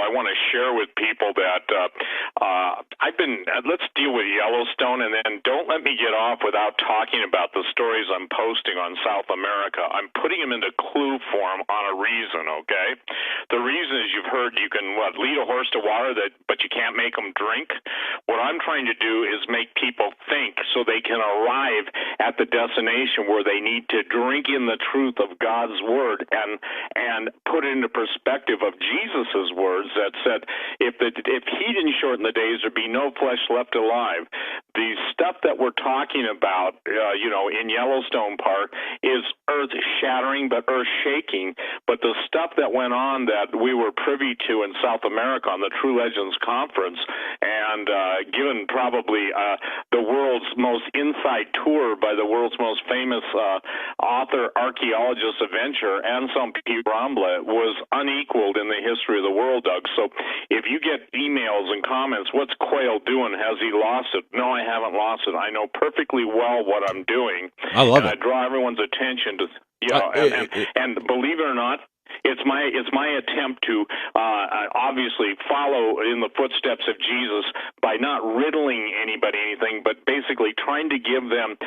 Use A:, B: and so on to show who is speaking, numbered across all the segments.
A: I want to share with people that let's deal with Yellowstone, and then don't let me get off without talking about the stories I'm posting on South America. I'm putting them into clue form on a reason, okay? The reason is you've heard you can, lead a horse to water, but you can't make them drink. What I'm trying to do is make people think so they can arrive at the destination where they need to drink in the truth of God's word and put it into perspective of Jesus's words that said, if he didn't shorten the days, there'd be no flesh left alive. The stuff that we're talking about, in Yellowstone Park is earth-shattering but earth-shaking. But the stuff that went on that we were privy to in South America on the True Legends Conference, and given probably the world's most inside tour by the world's most famous author, archaeologist, adventurer, Anselm P. Bromlett, was unequaled in the history of the world, Doug. So if you get emails and comments, what's Quayle doing? Has he lost it? No, I haven't lost it. I know perfectly well what I'm doing.
B: I love it.
A: I draw everyone's attention to, and believe it or not, it's my attempt to obviously follow in the footsteps of Jesus by not riddling anybody anything, but basically trying to give them,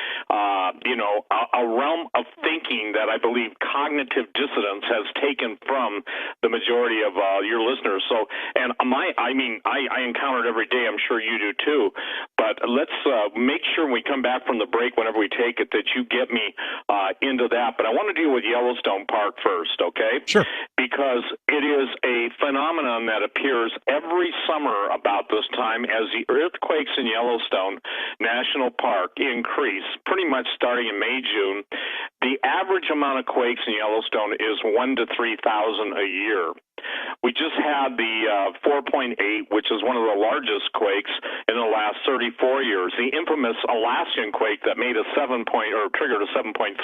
A: a realm of thinking that I believe cognitive dissonance has taken from the majority of your listeners. So, and I encounter it every day. I'm sure you do too. But let's make sure when we come back from the break, whenever we take it, that you get me into that. But I want to deal with Yellowstone Park first, okay?
B: Sure.
A: Because it is a phenomenon that appears every summer about this time as the earthquakes in Yellowstone National Park increase, pretty much starting in May, June. The average amount of quakes in Yellowstone is 1,000 to 3,000 a year. We just had the 4.8, which is one of the largest quakes in the last 34 years. The infamous Alaskan quake that made triggered a 7.3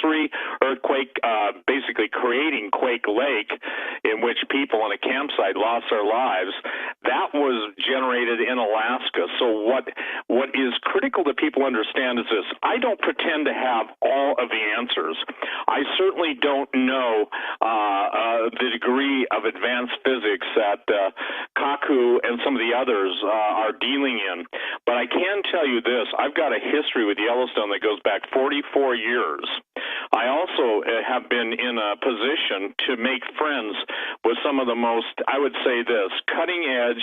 A: earthquake, basically creating Quake Lake, in which people in a campsite lost their lives. That was generated in Alaska. So what is critical that people understand is this: I don't pretend to have all of the answers. I certainly don't know the degree of advanced physics that Kaku and some of the others are dealing in. But I can tell you this: I've got a history with Yellowstone that goes back 44 years. I also have been in a position to make friends with some of the most, I would say this, cutting-edge,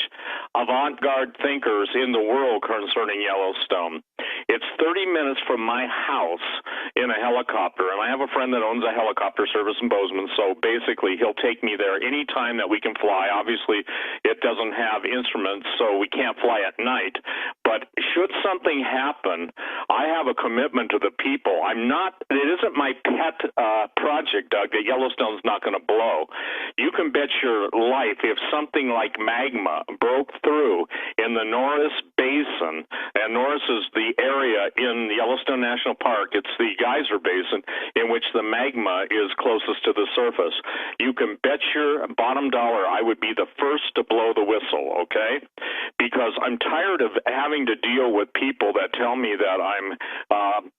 A: avant-garde thinkers in the world concerning Yellowstone. It's 30 minutes from my house in a helicopter, and I have a friend that owns a helicopter service in Bozeman, so basically he'll take me there any time that we can fly. Obviously, it doesn't have instruments, so we can't fly at night. But should something happen, I have a commitment to the people. It isn't my pet project, Doug, that Yellowstone's not going to blow. You can bet your life if something like magma broke through in the Norris Basin, and Norris is the area in Yellowstone National Park, it's the geyser basin in which the magma is closest to the surface. You can bet your bottom dollar I would be the first to blow the whistle, okay? Because I'm tired of having to deal with people that tell me that I'm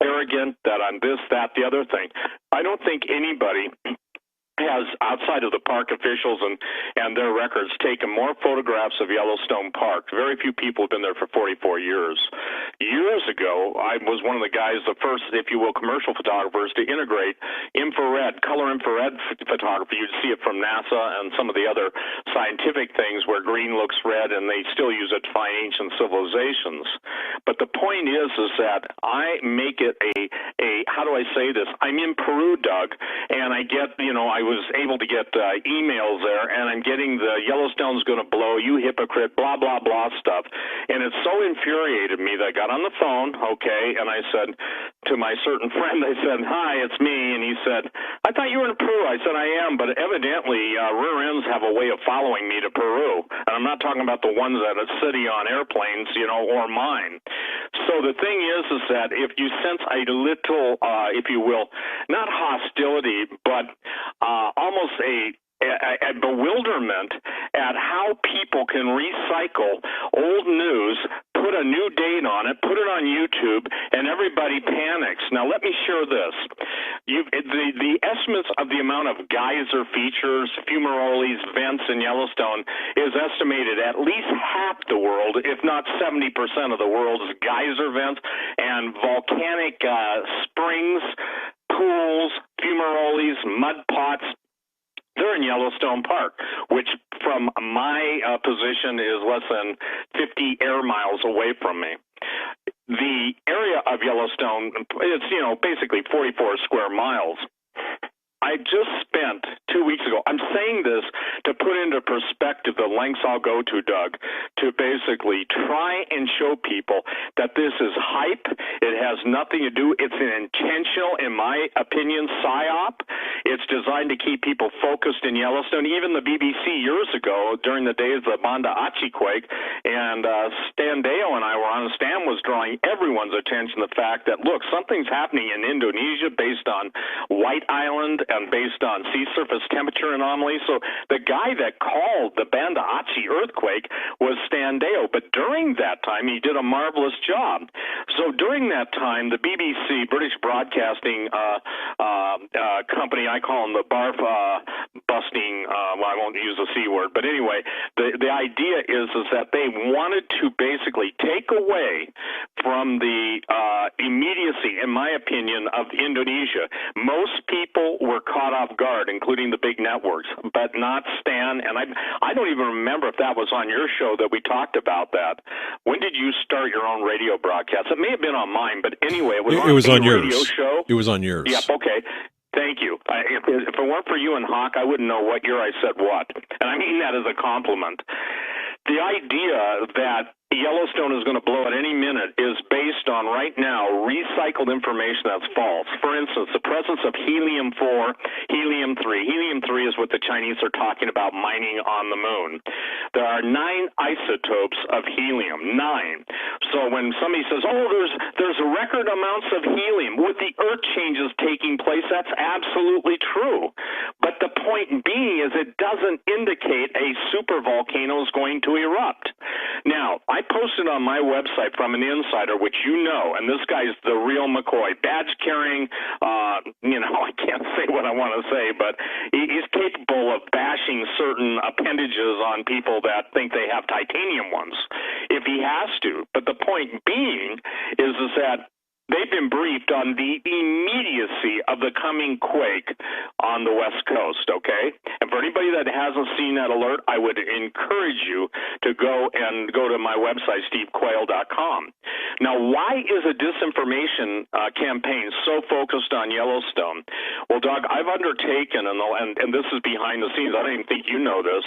A: arrogant, that I'm this, that, the other thing. I don't think anybody has, outside of the park officials and their records, taken more photographs of Yellowstone Park. Very few people have been there for 44 years. Years ago, I was one of the guys, the first, if you will, commercial photographers to integrate color infrared photography. You'd see it from NASA and some of the other scientific things where green looks red, and they still use it to find ancient civilizations. But the point is that I make it how do I say this? I'm in Peru, Doug, and I get, I was able to get emails there, and I'm getting the Yellowstone's going to blow, you hypocrite, blah, blah, blah stuff. And it so infuriated me that I got on the phone, okay, and I said to my certain friend, I said, "Hi, it's me." And he said, "I thought you were in Peru." I said, "I am, but evidently rear ends have a way of following me to Peru. And I'm not talking about the ones that are sitting on airplanes, or mine." So the thing is that if you sense a little, if you will, not hostility, but almost a bewilderment at how people can recycle old news, put a new date on it, put it on YouTube, and everybody panics. Now, let me share this. The estimates of the amount of geyser features, fumaroles, vents in Yellowstone is estimated at least half the world, if not 70% of the world's geyser vents and volcanic springs, pools, fumaroles, mud pots. They're in Yellowstone Park, which from my position is less than 50 air miles away from me. The area of Yellowstone, it's, basically 44 square miles. I just spent 2 weeks ago, I'm saying this to put into perspective the lengths I'll go to, Doug, to basically try and show people that this is hype. It has nothing to do, it's an intentional, in my opinion, psyop. It's designed to keep people focused in Yellowstone. Even the BBC years ago, during the days of the Banda Aceh quake, and Stan Deo and I were on the stand, was drawing everyone's attention to the fact that, look, something's happening in Indonesia based on White Island and based on sea surface temperature anomalies. So the guy that called the Banda Aceh earthquake was Stan Deo, but during that time, he did a marvelous job. So during that time, the BBC, British Broadcasting Company, I call them the barf busting, well, I won't use the C word, but anyway, the idea is that they wanted to basically take away from the immediacy, in my opinion, of Indonesia. Most people were caught off guard, including the big networks, but not Stan. And I don't even remember if that was on your show that we talked about that. When did you start your own radio broadcast? It may have been on mine, but anyway, it was on your radio show.
B: It was on yours.
A: Yep, okay. Thank you. If it weren't for you and Hawk, I wouldn't know what year I said what. And I mean that as a compliment. The idea that Yellowstone is going to blow at any minute is based on, right now, recycled information that's false. For instance, the presence of helium-4, helium-3. Helium-3 is what the Chinese are talking about mining on the moon. There are 9 isotopes of helium, 9. So when somebody says, oh, there's record amounts of helium with the earth changes taking place, that's absolutely true. But the point being is it doesn't indicate a supervolcano is going to erupt. Now, I posted on my website from an insider, which you know, and this guy's the real McCoy, badge-carrying, I can't say what I want to say, but he's capable of bashing certain appendages on people that think they have titanium ones, if he has to. But the point being is that they've been briefed on the immediacy of the coming quake on the West Coast, okay? And for anybody that hasn't seen that alert, I would encourage you to go to my website, stevequayle.com. Now, why is a disinformation campaign so focused on Yellowstone? Well, Doug, I've undertaken, and this is behind the scenes, I don't even think you know this,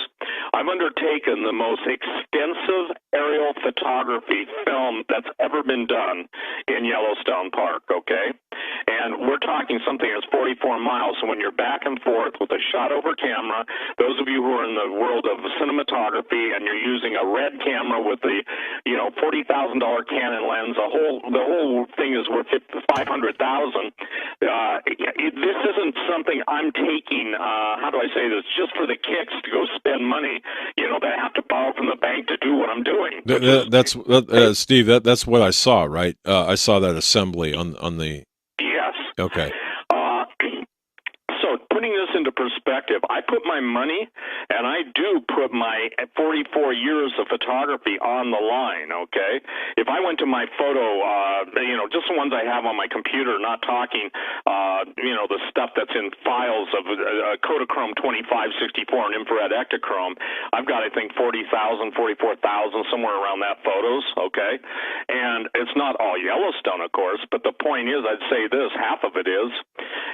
A: I've undertaken the most extensive aerial photography film that's ever been done in Yellowstone Park, okay? And we're talking something that's 44 miles, so when you're back and forth with a shot over camera, those of you who are in the world of cinematography and you're using a red camera with the, $40,000 Canon lens, the whole thing is worth $500,000. This isn't something I'm taking, how do I say this, just for the kicks to go spend money, that I have to borrow from the bank to do what I'm doing.
B: That's Steve, that's what I saw, right? I saw that assembly on the...
A: Yes.
B: Okay.
A: So putting this into perspective, I put my money, and I do put my 44 years of photography on the line, okay? If I went to my photo, just the ones I have on my computer, not talking, the stuff that's in files of Kodachrome 2564 and infrared Ektachrome, I've got, I think, 40,000, 44,000, somewhere around that photos, okay? And it's not all Yellowstone, of course, but the point is, I'd say this, half of it is.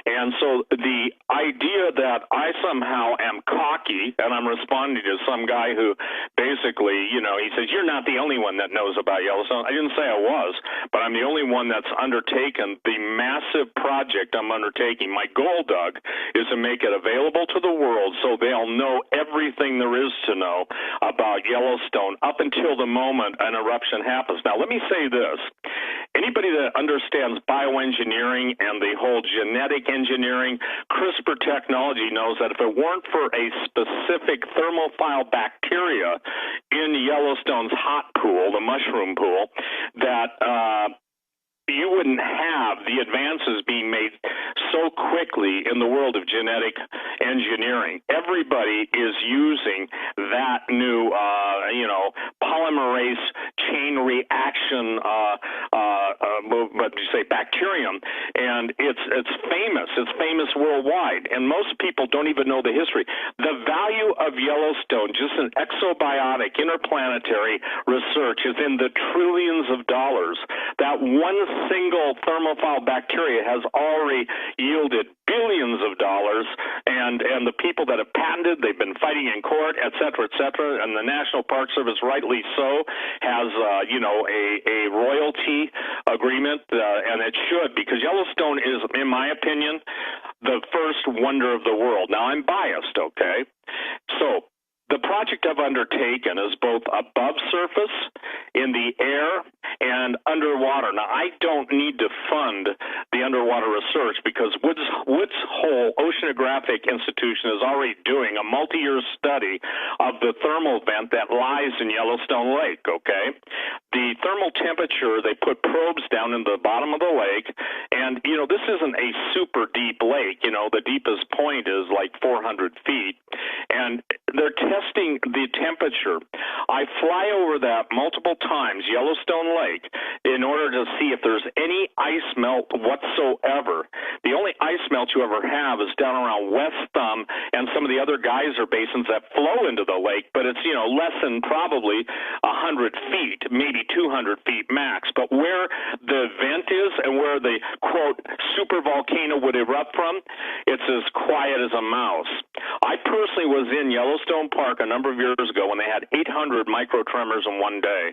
A: And so the idea that I somehow am cocky and I'm responding to some guy who basically, he says, you're not the only one that knows about Yellowstone. I didn't say I was, but I'm the only one that's undertaken the massive project I'm undertaking. My goal, Doug, is to make it available to the world so they'll know everything there is to know about Yellowstone up until the moment an eruption happens. Now, let me say this. Anybody that understands bioengineering and the whole genetic engineering, CRISPR technology knows that if it weren't for a specific thermophile bacteria in Yellowstone's hot pool, the mushroom pool, that you wouldn't have the advances being made so quickly in the world of genetic engineering. Everybody is using that new, polymerase chain reaction, what do you say, bacterium, and it's famous. It's famous worldwide, and most people don't even know the history. The value of Yellowstone, just in exobiotic interplanetary research, is in the trillions of dollars. That one single thermophile bacteria has already yielded billions of dollars, and the people that have patented, they've been fighting in court, et cetera, and the National Park Service, rightly so, has a royalty agreement, and it should, because Yellowstone is, in my opinion, the first wonder of the world. Now, I'm biased, okay? So the project I've undertaken is both above surface, in the air, and underwater. Now, I don't need to fund the underwater research because Woods Hole Oceanographic Institution is already doing a multi-year study of the thermal vent that lies in Yellowstone Lake, okay? The thermal temperature, they put probes down in the bottom of the lake, and, this isn't a super deep lake. The deepest point is like 400 feet, and they're testing the temperature. I fly over that multiple times, Yellowstone Lake, in order to see if there's any ice melt whatsoever. The only ice melt you ever have is down around West Thumb and some of the other geyser basins that flow into the lake, but it's, less than probably 100 feet, maybe 200 feet max. But where the vent is and where the, quote, super volcano would erupt from, it's as quiet as a mouse. I personally was in Yellowstone Park a number of years ago when they had 800 microtremors in one day.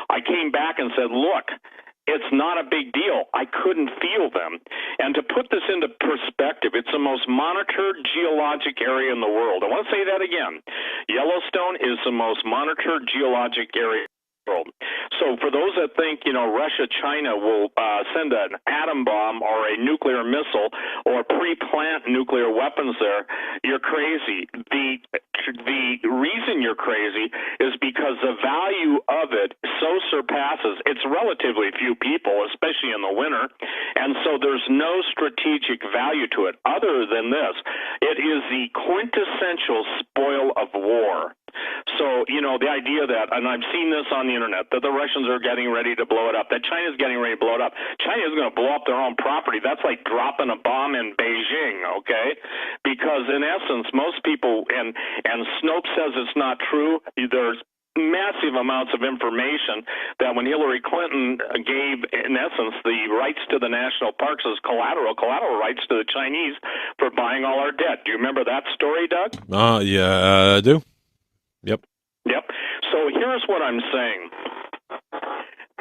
A: I came back and said, look, it's not a big deal. I couldn't feel them. And to put this into perspective, it's the most monitored geologic area in the world. I want to say that again. Yellowstone is the most monitored geologic area. So for those that think, Russia, China will send an atom bomb or a nuclear missile or pre-plant nuclear weapons there, you're crazy. The reason you're crazy is because the value of it so surpasses, it's relatively few people, especially in the winter, and so there's no strategic value to it other than this. It is the quintessential spoil of war. So, the idea that, and I've seen this on the internet, that the Russians are getting ready to blow it up, that China's getting ready to blow it up. China is going to blow up their own property. That's like dropping a bomb in Beijing, okay? Because in essence, most people, and Snopes says it's not true, there's massive amounts of information that when Hillary Clinton gave, in essence, the rights to the national parks as collateral rights to the Chinese for buying all our debt. Do you remember that story, Doug?
B: Yeah, I do. Yep.
A: So here's what I'm saying.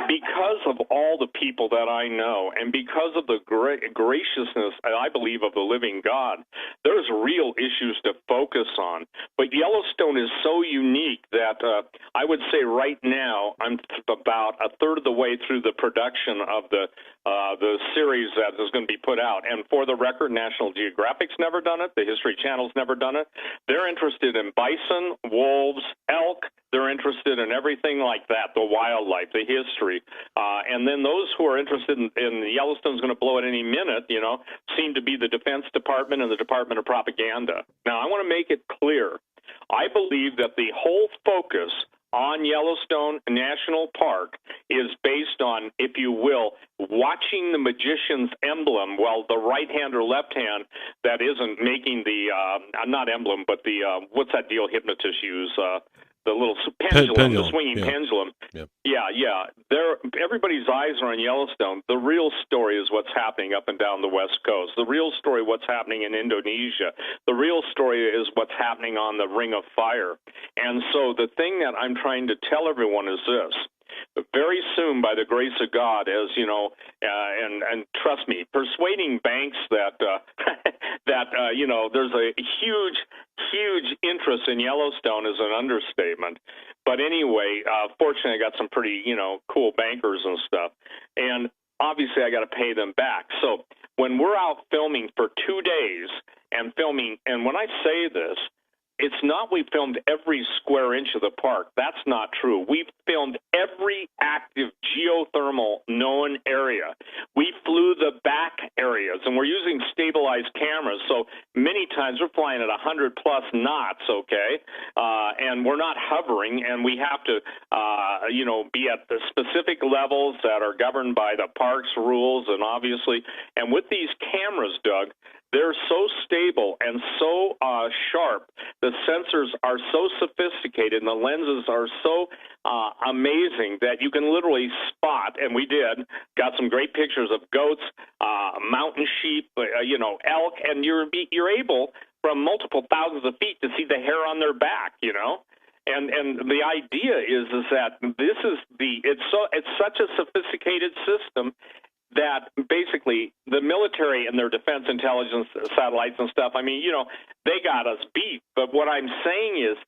A: Because of all the people that I know and because of the graciousness, I believe, of the living God, there's real issues to focus on. But Yellowstone is so unique that I would say right now I'm about a third of the way through the production of the series that is going to be put out. And for the record, National Geographic's never done it. The History Channel's never done it. They're interested in bison, wolves, elk. They're interested in everything like that, the wildlife, the history. And then those who are interested in Yellowstone's going to blow at any minute, seem to be the Defense Department and the Department of Propaganda. Now, I want to make it clear. I believe that the whole focus on Yellowstone National Park is based on, if you will, watching the magician's emblem while the right hand or left hand that isn't making the, not emblem, but the, what's that deal hypnotists use? The little pendulum, the swinging pendulum.
B: Yep.
A: Yeah. Everybody's eyes are on Yellowstone. The real story is what's happening up and down the West Coast. The real story, what's happening in Indonesia. The real story is what's happening on the Ring of Fire. And so the thing that I'm trying to tell everyone is this. Very soon, by the grace of God, as you know, and trust me, persuading banks that there's a huge interest in Yellowstone is an understatement. But anyway, fortunately, I got some pretty cool bankers and stuff, and obviously I got to pay them back. So when we're out filming for 2 days and when I say this, It's not we filmed every square inch of the park. That's not true. We've filmed every active geothermal known area. We flew the back areas, and we're using stabilized cameras. So many times we're flying at 100-plus knots, okay? And we're not hovering, and we have to, be at the specific levels that are governed by the park's rules, and obviously, and with these cameras, Doug, they're so stable and so sharp. The sensors are so sophisticated and the lenses are so amazing that you can literally spot, and we did, got some great pictures of goats, mountain sheep, elk, and you're able from multiple thousands of feet to see the hair on their back, And the idea is that this is it's such a sophisticated system that basically the military and their defense intelligence satellites and stuff, they got us beat. But what I'm saying is,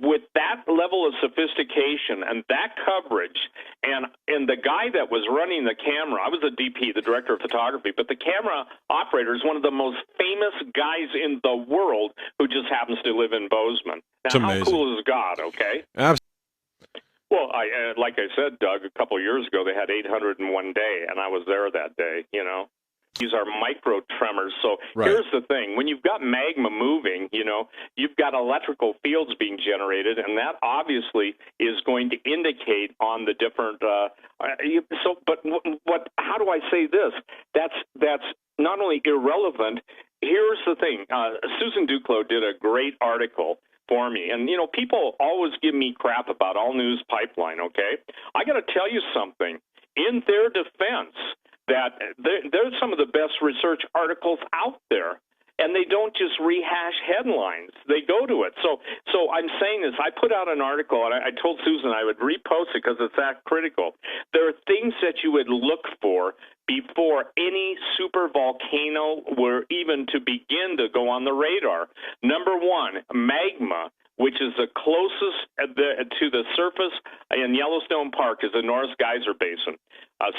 A: with that level of sophistication and that coverage, and the guy that was running the camera, I was the DP, the director of photography, but the camera operator is one of the most famous guys in the world who just happens to live in Bozeman. Now, how cool is God, okay?
B: Absolutely.
A: Well, like I said, Doug, a couple of years ago, they had 801 day, and I was there that day, These are micro tremors. So Here's the thing. When you've got magma moving, you've got electrical fields being generated, and that obviously is going to indicate on the different how do I say this? That's not only irrelevant. Here's the thing. Susan Duclos did a great article for me. And, people always give me crap about All News Pipeline, okay? I got to tell you something. In their defense, that they're some of the best research articles out there. And they don't just rehash headlines. They go to it. So I'm saying this. I put out an article, and I told Susan I would repost it because it's that critical. There are things that you would look for before any super volcano were even to begin to go on the radar. Number one, magma, which is the closest to the surface in Yellowstone Park, is the North Geyser Basin.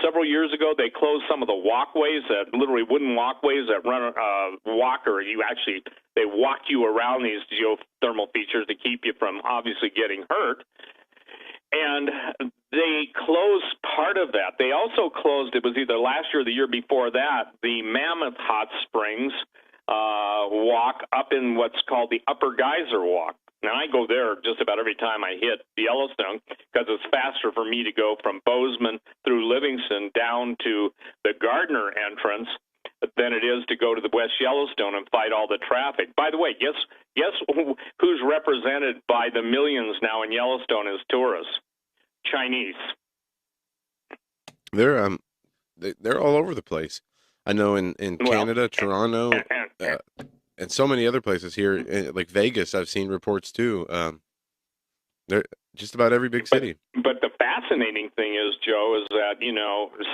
A: Several years ago, they closed some of the walkways, literally wooden walkways that run they walk you around these geothermal features to keep you from obviously getting hurt. And they closed part of that. They also closed, it was either last year or the year before that, the Mammoth Hot Springs walk up in what's called the Upper Geyser Walk. Now, I go there just about every time I hit Yellowstone because it's faster for me to go from Bozeman through Livingston down to the Gardner entrance than it is to go to the West Yellowstone and fight all the traffic. By the way, guess who's represented by the millions now in Yellowstone as tourists? Chinese.
C: They're all over the place. I know in Canada, Toronto, and so many other places here, like Vegas. I've seen reports too. They're just about every big city.
A: But the fascinating thing is, Joe, is that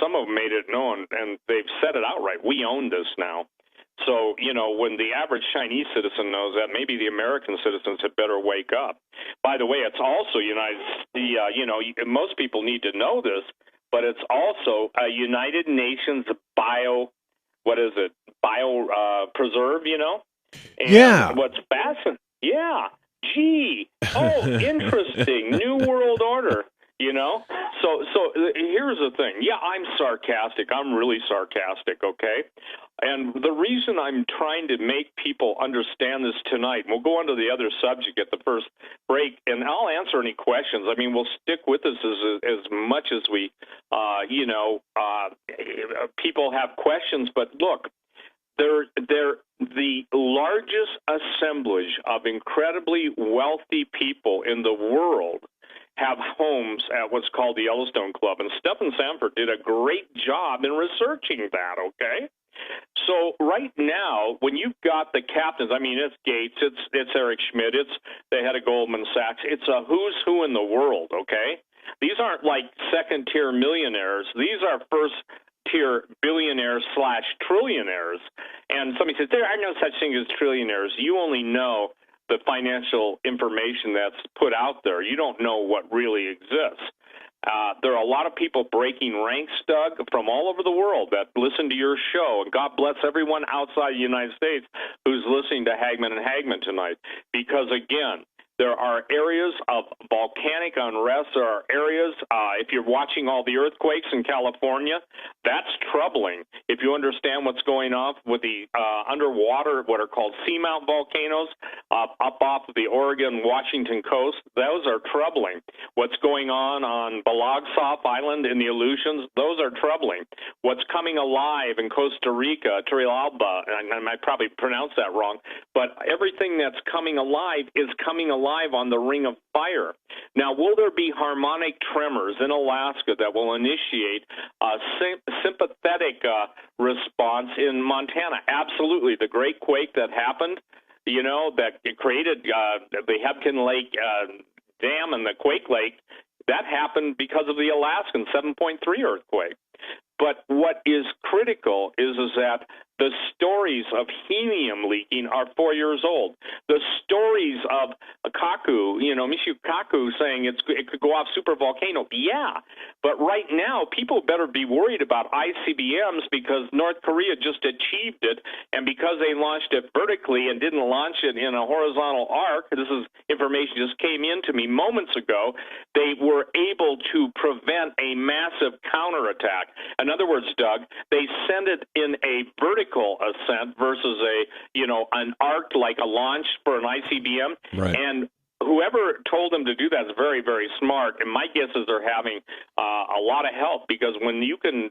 A: some of them made it known, and they've said it outright. We own this now. So, when the average Chinese citizen knows that, maybe the American citizens had better wake up. By the way, it's also most people need to know this, but it's also a United Nations preserve, And
B: yeah.
A: What's fascinating? Yeah. Gee. Oh, interesting. New World Order. So here's the thing. Yeah, I'm sarcastic. I'm really sarcastic, okay? And the reason I'm trying to make people understand this tonight, we'll go on to the other subject at the first break, and I'll answer any questions. We'll stick with this as much as we, people have questions. But look, they're the largest assemblage of incredibly wealthy people in the world have homes at what's called the Yellowstone Club. And Stephen Sanford did a great job in researching that, okay? So right now, when you've got the captains, it's Gates, it's Eric Schmidt, it's the head of Goldman Sachs, it's a who's who in the world, okay? These aren't like second-tier millionaires. These are first-tier billionaires/trillionaires. And somebody says, there are no such thing as trillionaires. You only know the financial information that's put out there. You don't know what really exists. There are a lot of people breaking ranks, Doug, from all over the world that listen to your show, and God bless everyone outside the United States who's listening to Hagmann and Hagmann tonight, because, again, there are areas of volcanic unrest. There are areas, if you're watching all the earthquakes in California, that's troubling. If you understand what's going on with the underwater, what are called seamount volcanoes, up off of the Oregon-Washington coast, those are troubling. What's going on Balagsoff Island in the Aleutians, those are troubling. What's coming alive in Costa Rica, Turrialba, and I might probably pronounce that wrong, but everything that's coming alive is coming alive on the Ring of Fire. Now, will there be harmonic tremors in Alaska that will initiate a sympathetic response in Montana? Absolutely. The great quake that happened, that it created the Hebgen Lake Dam and the Quake Lake, that happened because of the Alaskan 7.3 earthquake. But what is critical is that the stories of helium leaking are 4 years old. The stories of Kaku, Michio Kaku saying it could go off supervolcano. Yeah, but right now people better be worried about ICBMs because North Korea just achieved it, and because they launched it vertically and didn't launch it in a horizontal arc, this is information just came in to me moments ago, they were able to prevent a massive counterattack. In other words, Doug, they send it in a vertical ascent versus an arc like a launch for an ICBM.
B: Right.
A: And whoever told them to do that is very, very smart. And my guess is they're having a lot of help, because when you can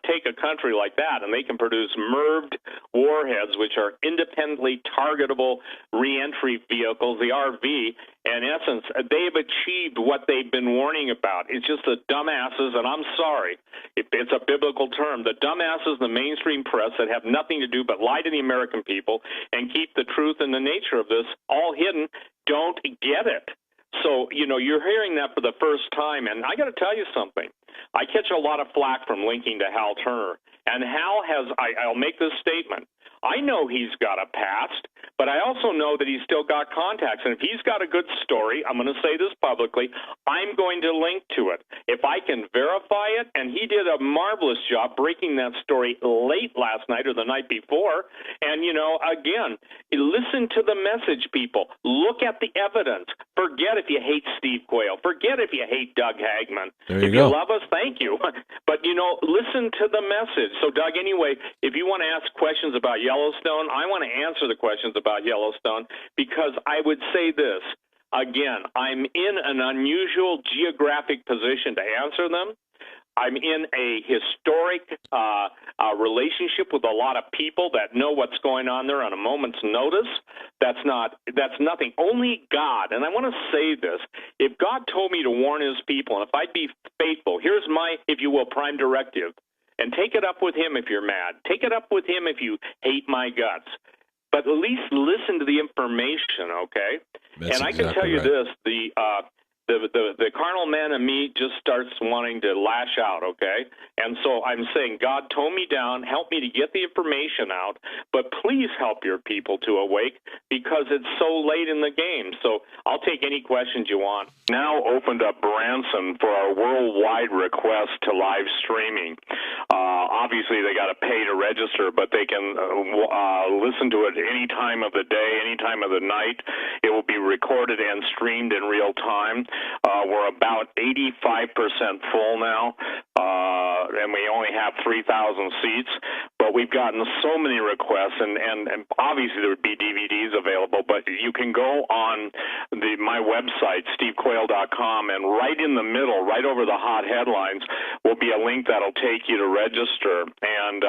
A: take a country like that and they can produce MIRVed warheads, which are independently targetable reentry vehicles, the RV, in essence, they've achieved what they've been warning about. It's just the dumbasses, and I'm sorry, it's a biblical term, the dumbasses in the mainstream press that have nothing to do but lie to the American people and keep the truth and the nature of this all hidden, don't get it. So, you're hearing that for the first time, and I got to tell you something. I catch a lot of flack from linking to Hal Turner, and Hal I'll make this statement. I know he's got a past, but I also know that he's still got contacts. And if he's got a good story, I'm going to say this publicly, I'm going to link to it. If I can verify it, and he did a marvelous job breaking that story late last night or the night before. And, again, listen to the message, people. Look at the evidence. Forget if you hate Steve Quayle. Forget if you hate Doug Hagmann.
B: There you
A: if
B: go.
A: you love us, thank you. But, listen to the message. So, Doug, anyway, if you want to ask questions about Yellowstone, I want to answer the questions about Yellowstone, because I would say this. Again, I'm in an unusual geographic position to answer them. I'm in a historic relationship with a lot of people that know what's going on there on a moment's notice. That's nothing. Only God, and I want to say this, if God told me to warn his people, and if I'd be faithful, here's my, if you will, prime directive. And take it up with him if you're mad. Take it up with him if you hate my guts. But at least listen to the information, okay?
B: That's
A: and I can tell you this, the carnal man in me just starts wanting to lash out, okay? And so I'm saying, God, tone me down, help me to get the information out, but please help your people to awake, because it's so late in the game. So I'll take any questions you want. Now opened up Branson for our worldwide request to live streaming. Obviously, they got to pay to register, but they can listen to it any time of the day, any time of the night. It will be recorded and streamed in real time. We're about 85% full now, and we only have 3,000 seats. But we've gotten so many requests, and obviously there would be DVDs available. But you can go on my website, stevequayle.com, and right in the middle, right over the hot headlines, will be a link that'll take you to register. And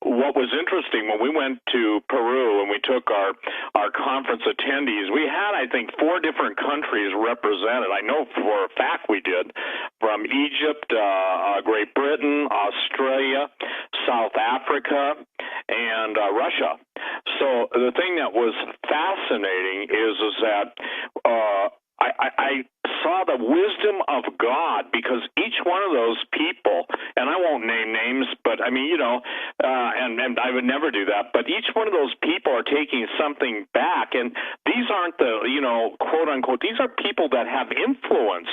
A: what was interesting, when we went to Peru and we took our conference attendees, we had, I think, 4 different countries represented. I know for a fact we did, from Egypt, Great Britain, Australia, South Africa, and Russia. So the thing that was fascinating is that I saw the wisdom of God, because each one of those people, and I won't name names, but it. I mean, you know, and I would never do that. But each one of those people are taking something back, and these aren't the, you know, quote unquote. These are people that have influence.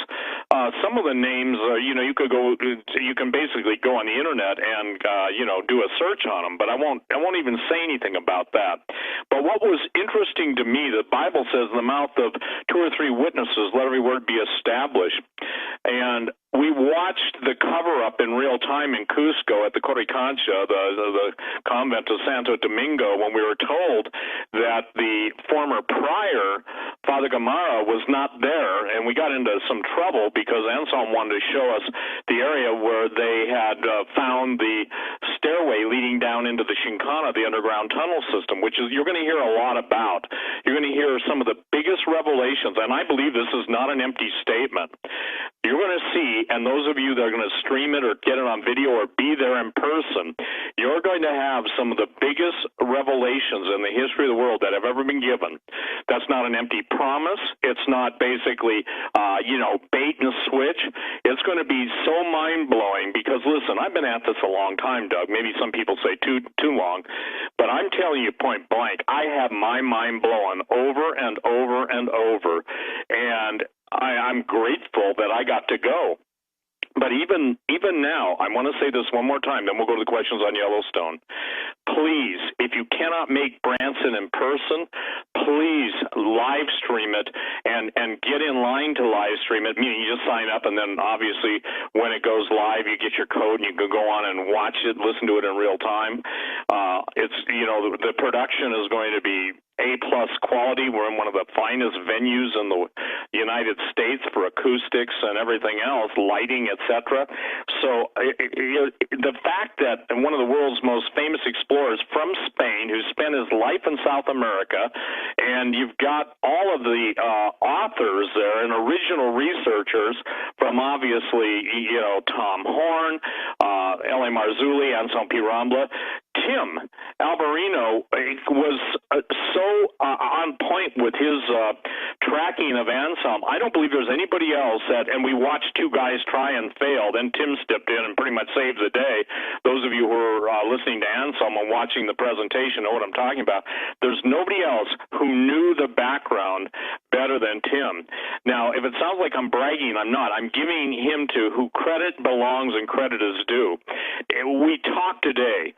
A: Some of the names, you know, you can basically go on the internet and you know, do a search on them. But I won't even say anything about that. But what was interesting to me, the Bible says, in the mouth of 2 or 3 witnesses, let every word be established. And we watched the cover-up in real time in Cusco at the Coricancha, the convent of Santo Domingo, when we were told that the former prior, Father Gamarra, was not there. And we got into some trouble because Anselm wanted to show us the area where they had found the stairway leading down into the Chincana, the underground tunnel system, which is, you're going to hear a lot about. You're going to hear some of the biggest revelations, and I believe this is not an empty statement. You're going to see, and those of you that are going to stream it or get it on video or be there in person, you're going to have some of the biggest revelations in the history of the world that have ever been given. That's not an empty promise. It's not basically, you know, bait and switch. It's going to be so mind-blowing because, listen, I've been at this a long time, Doug. Maybe some people say too long, but I'm telling you point blank, I have my mind blown over and over and over, and I'm grateful that I got to go. But even now, I want to say this one more time, then we'll go to the questions on Yellowstone. Please, if you cannot make Branson in person, please live stream it and get in line to live stream it, meaning you just sign up, and then obviously when it goes live, you get your code and you can go on and watch it, listen to it in real time. It's, you know, the production is going to be A-plus quality. We're in one of the finest venues in the United States for acoustics and everything else, lighting, etc. So the fact that one of the world's most famous explorers from Spain, who spent his life in South America, and you've got all of the authors there and original researchers from, obviously, you know, Tom Horn, L.A. Marzulli, Anselm P. Rambla. Tim Alberino was so on point with his tracking of Anselm. I don't believe there's anybody else that, and we watched 2 guys try and fail, then Tim stepped in and pretty much saved the day. Those of you who are listening to Anselm and watching the presentation know what I'm talking about. There's nobody else who knew the background better than Tim. Now, if it sounds like I'm bragging, I'm not. I'm giving him to who credit belongs and credit is due. We talked today.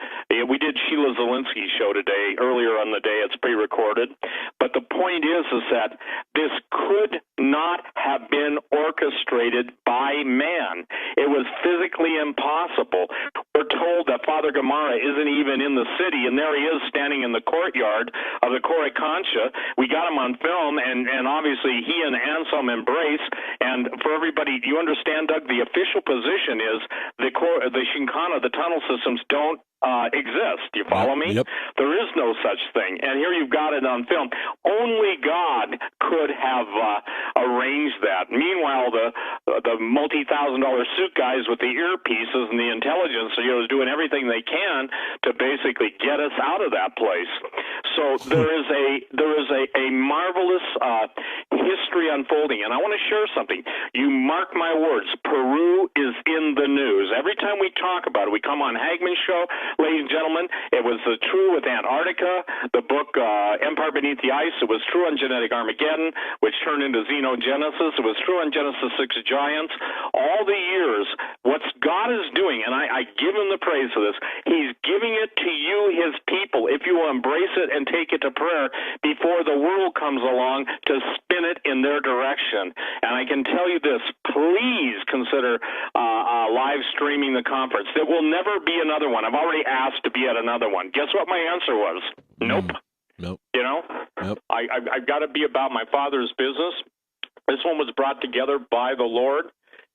A: We did Sheila Zielinski's show today, earlier on the day. It's pre-recorded. But the point is that this could not have been orchestrated by man. It was physically impossible. We're told that Father Gamarra isn't even in the city, and there he is standing in the courtyard of the Coricancha. We got him on film, and obviously he and Anselm embrace. And for everybody, do you understand, Doug, the official position is the Chincana, the tunnel systems, don't exist. Do you follow me?
B: Yep.
A: There is no such thing. And here you've got it on film. Only God could have arranged that. Meanwhile, the multi-$1,000 suit guys with the earpieces and the intelligence, you know, is doing everything they can to basically get us out of that place. So there is a marvelous history unfolding. And I want to share something. You mark my words, Peru is in the news. Every time we talk about it, we come on HAGMANN show, ladies and gentlemen, it was true with Antarctica, the book Empire Beneath the Ice. It was true on Genetic Armageddon, which turned into Xenogenesis. It was true on Genesis 6 Giants. All the years, what God is doing, and I give him the praise for this, he's giving it to you, his people, if you will embrace it and take it to prayer before the world comes along to spin it in their direction. And I can tell you this, please consider live streaming the conference. There will never be another one. I've already asked to be at another one. Guess what my answer was? Nope.
B: Nope.
A: You know,
B: nope.
A: I've got to be about my Father's business. This one was brought together by the Lord.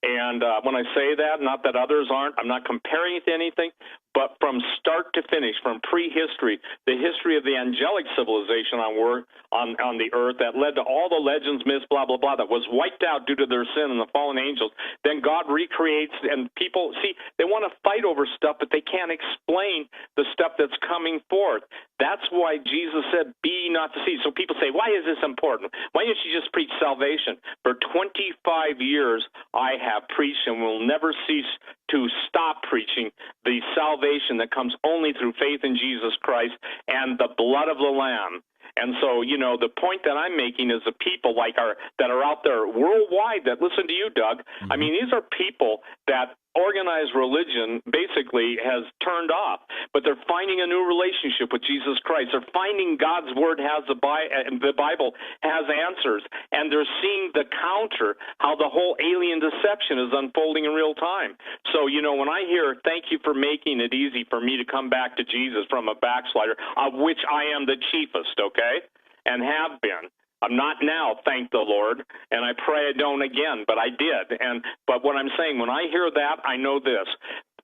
A: And when I say that, not that others aren't, I'm not comparing it to anything, but from start to finish, from prehistory, the history of the angelic civilization on the earth that led to all the legends, myths, blah, blah, blah, that was wiped out due to their sin and the fallen angels. Then God recreates, and people, see, they want to fight over stuff, but they can't explain the stuff that's coming forth. That's why Jesus said, be not deceived. So people say, why is this important? Why didn't you just preach salvation? For 25 years, I have preached and will never cease to stop preaching the salvation salvation that comes only through faith in Jesus Christ and the blood of the Lamb. And so, the point that I'm making is the people that are out there worldwide that listen to you, Doug.
B: Mm-hmm.
A: I mean, these are people that organized religion basically has turned off, but they're finding a new relationship with Jesus Christ. They're finding God's Word the Bible has answers, and they're seeing the counter, how the whole alien deception is unfolding in real time. So, when I hear, thank you for making it easy for me to come back to Jesus from a backslider, of which I am the chiefest, okay, and have been. I'm not now, thank the Lord, and I pray I don't again, but I did. But what I'm saying, when I hear that, I know this.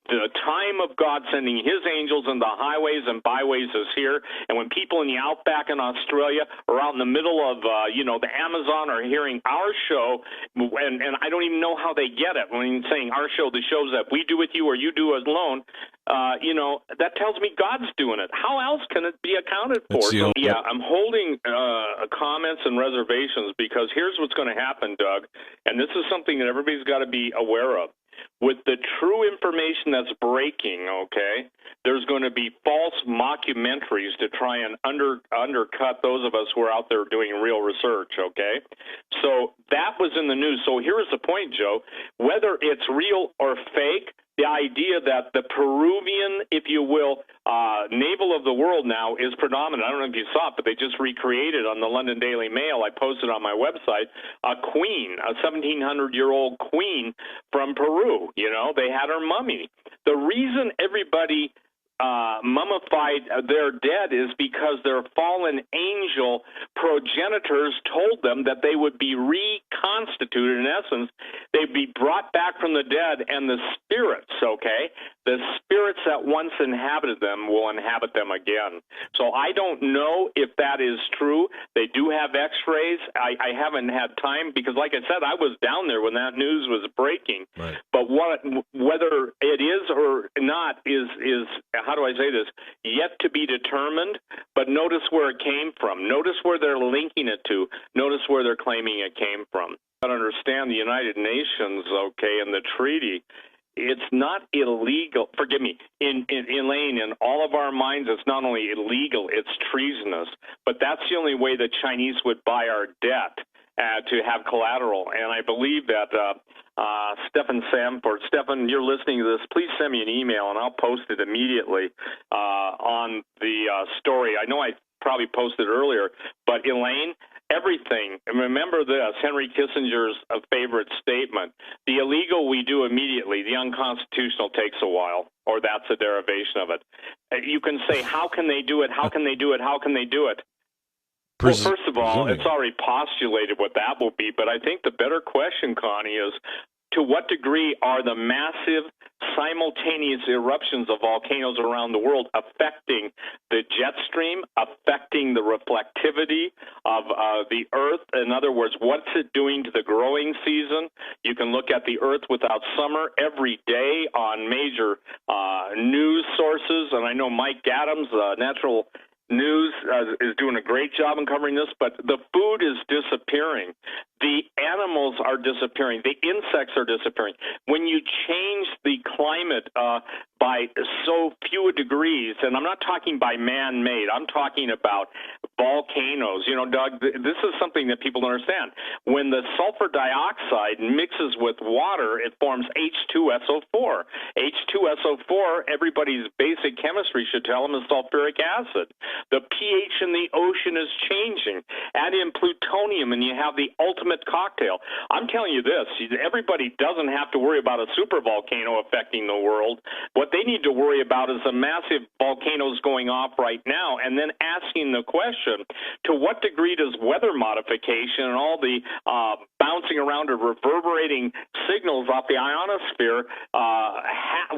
A: The time of God sending His angels in the highways and byways is here. And when people in the outback in Australia or out in the middle of, the Amazon are hearing our show, and I don't even know how they get it. When I'm saying our show, the shows that we do with you or you do alone, that tells me God's doing it. How else can it be accounted for? So, I'm holding comments and reservations because here's what's going to happen, Doug, and this is something that everybody's got to be aware of. With the true information that's breaking, okay, there's going to be false mockumentaries to try and undercut those of us who are out there doing real research, okay? So that was in the news. So here's the point, Joe. Whether it's real or fake, the idea that the Peruvian, if you will, navel of the world now is predominant. I don't know if you saw it, but they just recreated on the London Daily Mail. I posted on my website a queen, a 1,700-year-old queen from Peru. They had her mummy. The reason everybody mummified their dead is because their fallen angel progenitors told them that they would be reconstituted. In essence, they'd be brought back from the dead, and the spirits, okay, the spirits that once inhabited them will inhabit them again. So I don't know if that is true. They do have x-rays. I haven't had time because, like I said, I was down there when that news was breaking.
B: Right.
A: But whether it is or not is how do I say this, yet to be determined, but notice where it came from. Notice where they're linking it to. Notice where they're claiming it came from. I understand the United Nations, okay, and the treaty, it's not illegal. Forgive me, Elaine, in all of our minds, it's not only illegal, it's treasonous. But that's the only way the Chinese would buy our debt to have collateral. And I believe that Stephen Samford, Stephen, you're listening to this, please send me an email and I'll post it immediately on the story. I know I probably posted earlier, but Elaine, everything, and remember this, Henry Kissinger's favorite statement, the illegal we do immediately, the unconstitutional takes a while, or that's a derivation of it. You can say, how can they do it? How can they do it? How can they do it? Well, first of all, it's already postulated what that will be, but I think the better question, Connie, is to what degree are the massive simultaneous eruptions of volcanoes around the world affecting the jet stream, affecting the reflectivity of the Earth? In other words, what's it doing to the growing season? You can look at the Earth without summer every day on major news sources, and I know Mike Adams, Natural News, is doing a great job in covering this, but the food is disappearing. The animals are disappearing. The insects are disappearing. When you change the climate by so few degrees, and I'm not talking by man-made, I'm talking about volcanoes. Doug, this is something that people don't understand. When the sulfur dioxide mixes with water, it forms H2SO4. H2SO4, everybody's basic chemistry should tell them, is sulfuric acid. The pH in the ocean is changing. Add in plutonium, and you have the ultimate cocktail. I'm telling you this, everybody doesn't have to worry about a supervolcano affecting the world. What they need to worry about is the massive volcanoes going off right now, and then asking the question, to what degree does weather modification and all the bouncing around or reverberating signals off the ionosphere,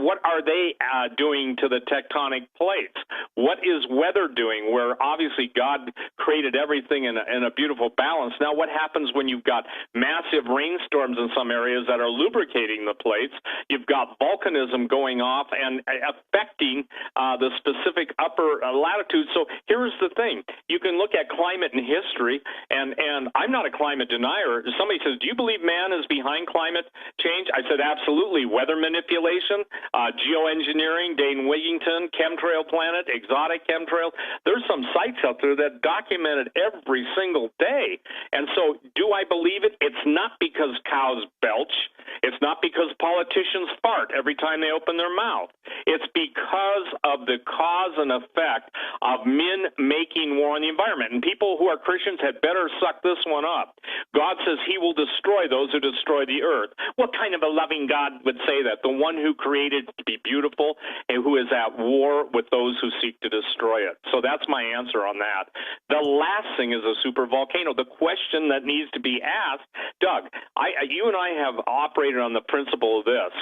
A: what are they doing to the tectonic plates? What is weather doing, where obviously God created everything in a beautiful balance? Now, what happens when you've got massive rainstorms in some areas that are lubricating the plates? You've got volcanism going off and affecting the specific upper latitudes. So here's the thing. You can look at climate and history, and I'm not a climate denier. Somebody says, do you believe man is behind climate change? I said, absolutely. Weather manipulation, geoengineering, Dane Wigington, Chemtrail Planet, Exotic Chemtrails. There's some sites out there that document it every single day. And so do I believe it? It's not because cows belch. It's not because politicians fart every time they open their mouth. It's because of the cause and effect of men making war on the environment. And people who are Christians had better suck this one up. God says he will destroy those who destroy the earth. What kind of a loving God would say that? The one who created it to be beautiful and who is at war with those who seek to destroy it. So that's my answer on that. The last thing is a super volcano. The question that needs to be asked, Doug, you and I have operated on the principle of this.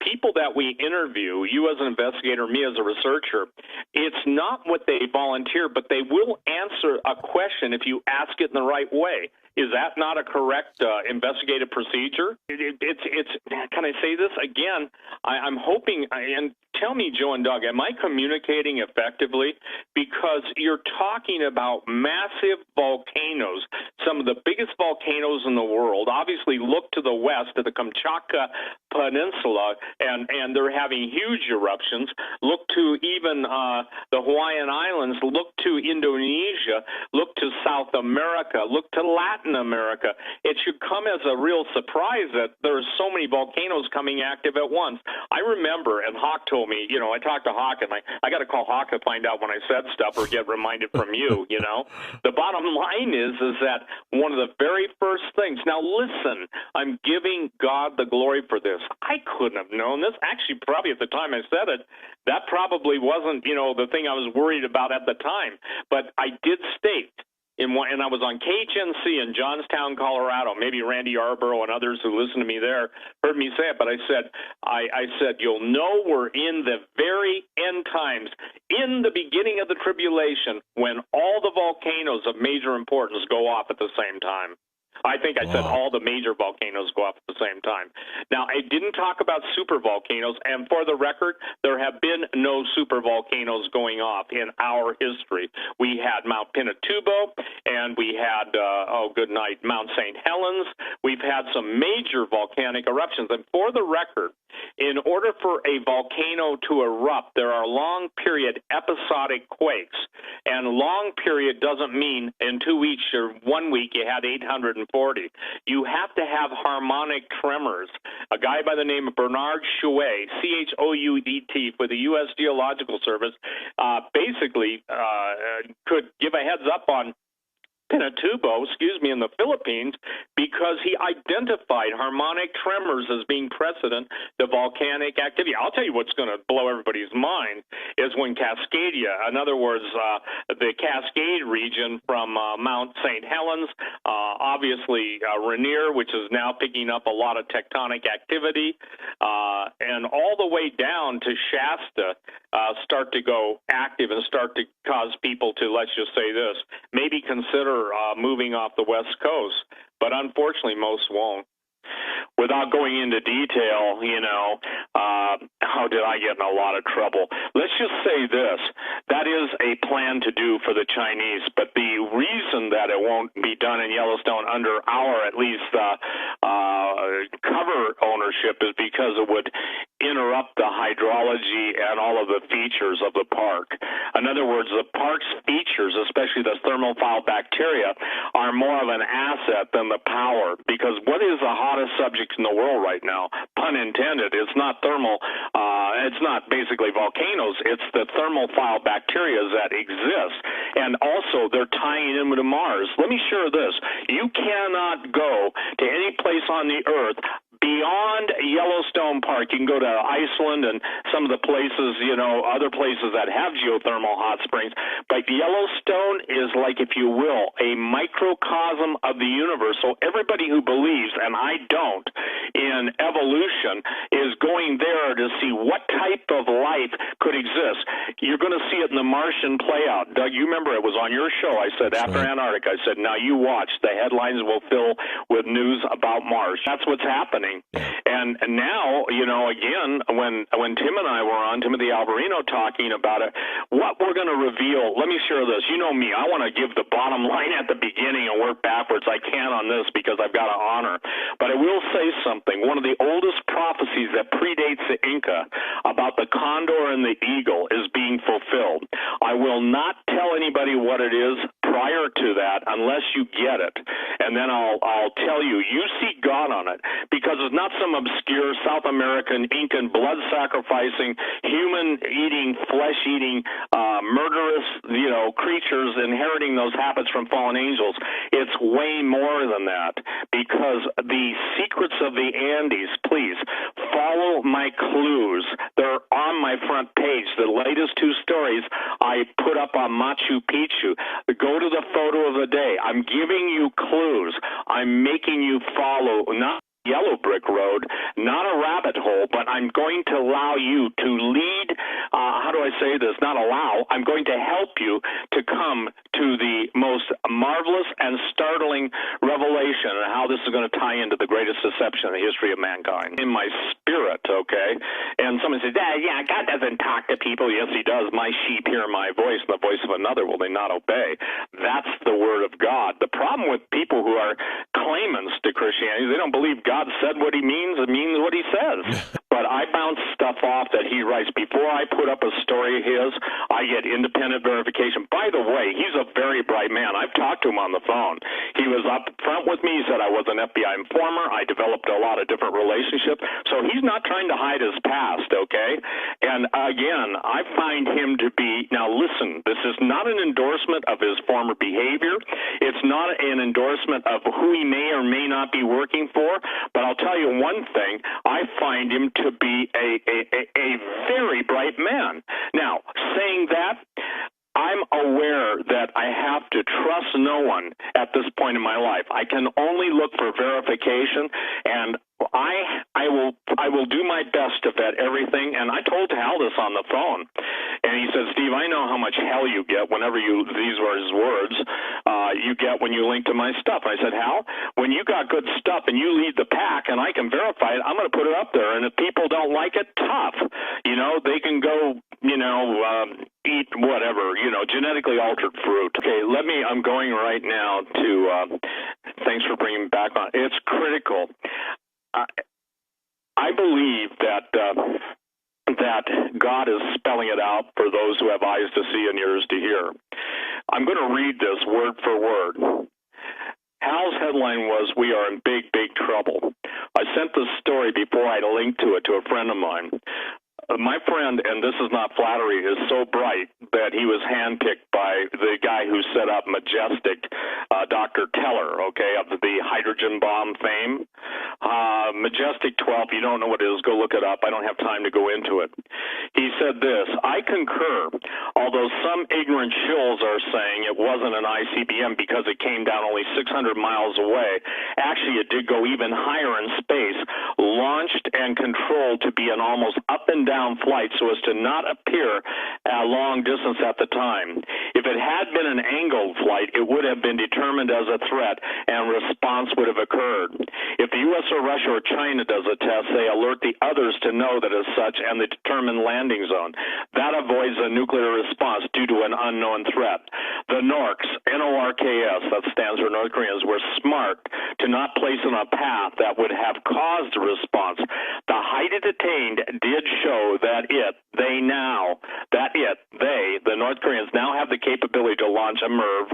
A: People that we interview, you as an investigator, me as a researcher, it's not what they volunteer, but they will answer a question if you ask it in the right way. Is that not a correct investigative procedure? It's. Can I say this again? I'm hoping, and tell me, Joe and Doug, am I communicating effectively? Because you're talking about massive volcanoes, some of the biggest volcanoes in the world. Obviously, look to the west, to the Kamchatka Peninsula, and they're having huge eruptions. Look to even the Hawaiian Islands. Look to Indonesia. Look to South America. Look to Latin America. It should come as a real surprise that there's so many volcanoes coming active at once. I remember, and Hawk told me, I talked to Hawk, and I got to call Hawk to find out when I said stuff or get reminded from you, The bottom line is that one of the very first things, now listen, I'm giving God the glory for this. I couldn't have known this. Actually, probably at the time I said it, that probably wasn't, the thing I was worried about at the time. But I did state, and I was on KHNC in Johnstown, Colorado. Maybe Randy Yarborough and others who listen to me there heard me say it, but I said, you'll know we're in the very end times, in the beginning of the tribulation, when all the volcanoes of major importance go off at the same time. I think I said all the major volcanoes go off at the same time. Now, I didn't talk about super volcanoes, and for the record, there have been no super volcanoes going off in our history. We had Mount Pinatubo, and we had, Mount St. Helens. We've had some major volcanic eruptions, and for the record, in order for a volcano to erupt, there are long-period episodic quakes, and long period doesn't mean in 2 weeks or 1 week you had 840. You have to have harmonic tremors. A guy by the name of Bernard Chouet, Chouet, for the U.S. Geological Service, basically could give a heads up on Pinatubo, in the Philippines, because he identified harmonic tremors as being precedent to volcanic activity. I'll tell you what's going to blow everybody's mind is when Cascadia, in other words, the Cascade region from Mount St. Helens, obviously Rainier, which is now picking up a lot of tectonic activity, and all the way down to Shasta, start to go active and start to cause people to, let's just say this, maybe consider moving off the West Coast, but unfortunately most won't. Without going into detail, how did I get in a lot of trouble? Let's just say this. That is a plan to do for the Chinese, but the reason that it won't be done in Yellowstone under our, at least, cover ownership is because it would interrupt the hydrology and all of the features of the park. In other words, the park's features, especially the thermophile bacteria, are more of an asset than the power, because what is the hottest subject in the world right now, pun intended, it's not it's not basically volcanoes, it's the thermophile bacteria that exist, and also they're tying in with Mars. Let me share this. You cannot go to any place on the earth beyond Yellowstone Park. You can go to Iceland and some of the places, other places that have geothermal hot springs. But Yellowstone is like, if you will, a microcosm of the universe. So everybody who believes, and I don't, in evolution is going there to see what type of life could exist. You're going to see it in the Martian play out. Doug, you remember it was on your show. I said, after Antarctica, I said, now you watch. The headlines will fill with news about Mars. That's what's happening. happening. And now, again, when Tim and I were on, Timothy Alvarino, talking about it, what we're going to reveal, let me share this. You know me, I want to give the bottom line at the beginning and work backwards. I can on this because I've got to honor. But I will say something. One of the oldest prophecies that predates the Inca about the condor and the eagle is being fulfilled. I will not tell anybody what it is prior to that unless you get it. And then I'll tell you, you see God on it, because it's not some obscure South American, Incan, blood-sacrificing, human-eating, flesh-eating, murderous, creatures inheriting those habits from fallen angels. It's way more than that, because the secrets of the Andes, please, follow my clues. They're on my front page. The latest 2 stories I put up on Machu Picchu. Go to the photo of the day. I'm giving you clues. I'm making you follow, not yellow brick road, not a rabbit hole, but I'm going to allow you to lead, how do I say this, not allow, I'm going to help you to come to the most marvelous and startling revelation and how this is going to tie into the greatest deception in the history of mankind. In my spirit, okay? And someone says, yeah, God doesn't talk to people. Yes, he does. My sheep hear my voice, and the voice of another will they not obey. That's the word of God. The problem with people who are claimants to Christianity, they don't believe God said what he means and means what he says. But I bounce stuff off that he writes. Before I put up a story of his, I get independent verification. By the way, he's a very bright man. I've talked to him on the phone. He was up front with me. He said I was an FBI informer. I developed a lot of different relationships. So he's not trying to hide his past, okay? And again, I find him to be, now listen, this is not an endorsement of his former behavior. It's not an endorsement of who he may or may not be working for. But I'll tell you one thing, I find him to be a very bright man. Now, saying that, I'm aware that I have to trust no one at this point in my life. I can only look for verification, and I will do my best to vet everything. And I told Hal this on the phone, and he said, Steve, I know how much hell you get whenever these were his words, you get when you link to my stuff. I said, Hal, when you got good stuff and you lead the pack and I can verify it, I'm going to put it up there. And if people don't like it, tough. They can go, eat whatever, genetically altered fruit. Okay, I'm going right now to, thanks for bringing me back on. It's critical. I believe that God is spelling it out for those who have eyes to see and ears to hear. I'm going to read this word for word. Hal's headline was, "We are in big, big trouble." I sent this story before I linked to it to a friend of mine. My friend, and this is not flattery, is so bright that he was handpicked by the guy who set up Majestic, Dr. Teller, okay, of the hydrogen bomb fame. Majestic 12, you don't know what it is, go look it up. I don't have time to go into it. He said this, "I concur, although some ignorant shills are saying it wasn't an ICBM because it came down only 600 miles away. Actually, it did go even higher in space, launched and controlled to be an almost up and down flight so as to not appear a long distance at the time. If it had been an angled flight, it would have been determined as a threat and response would have occurred. If the U.S. or Russia or China does a test, they alert the others to know that as such and the determined landing zone. That avoids a nuclear response due to an unknown threat. The Norks, N-O-R-K-S, that stands for North Koreans, were smart to not place on a path that would have caused a response. The height it attained did show that the North Koreans now have the capability to launch a MIRV,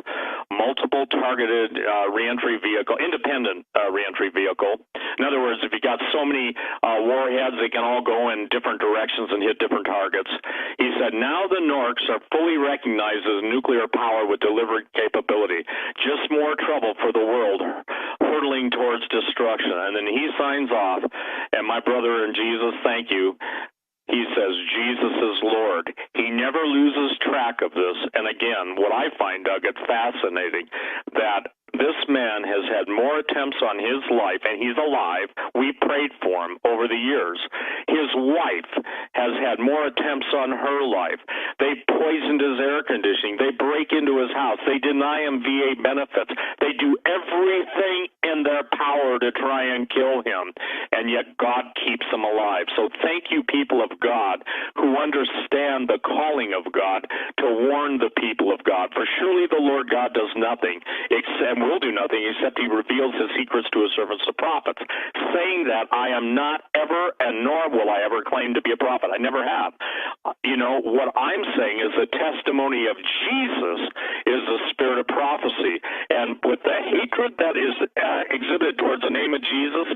A: multiple targeted reentry vehicle, independent reentry vehicle. In other words, if you got so many warheads, they can all go in different directions and hit different targets. He said, now the Norks are fully recognized as nuclear power with delivery capability. Just more trouble for the world, hurtling towards destruction. And then he signs off, and my brother in Jesus, thank you. He says, Jesus is Lord. He never loses track of this. And again, what I find, Doug, it's fascinating that This man has had more attempts on his life, and he's alive. We prayed for him over the years. His wife has had more attempts on her life. They poisoned his air conditioning. They break into his house. They deny him VA benefits. They do everything in their power to try and kill him, and yet God keeps him alive. So thank you, people of God, who understand the calling of God to warn the people of God. For surely the Lord God does nothing, and will do nothing, except he reveals his secrets to his servants, the prophets. Saying that, I am not ever, and nor will I ever claim to be a prophet. I never have. What I'm saying is the testimony of Jesus is the spirit of prophecy. And with the hatred that is exhibited towards the name of Jesus,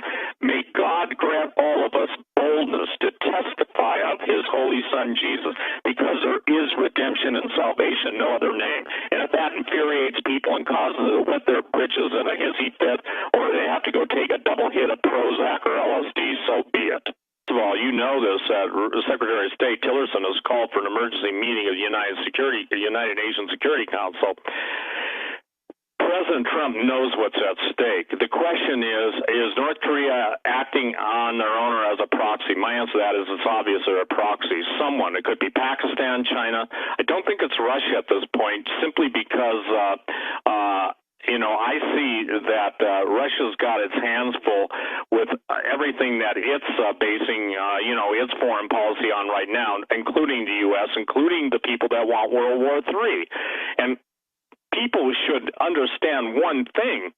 A: may God grant all of us boldness to testify of his holy son Jesus, because there is redemption and salvation, no other name. And if that infuriates people and causes them to wet their britches in a hissy fit, or they have to go take a double hit of Prozac or LSD, so be it. First of all, you know this, Secretary of State Tillerson has called for an emergency meeting of the United Nations Security Council. President Trump knows what's at stake. The question is North Korea acting on their own or as a proxy? My answer to that is it's obvious they're a proxy. Someone, it could be Pakistan, China. I don't think it's Russia at this point, simply because I see that Russia's got its hands full with everything that it's basing, its foreign policy on right now, including the U.S., including the people that want World War III. And people should understand one thing.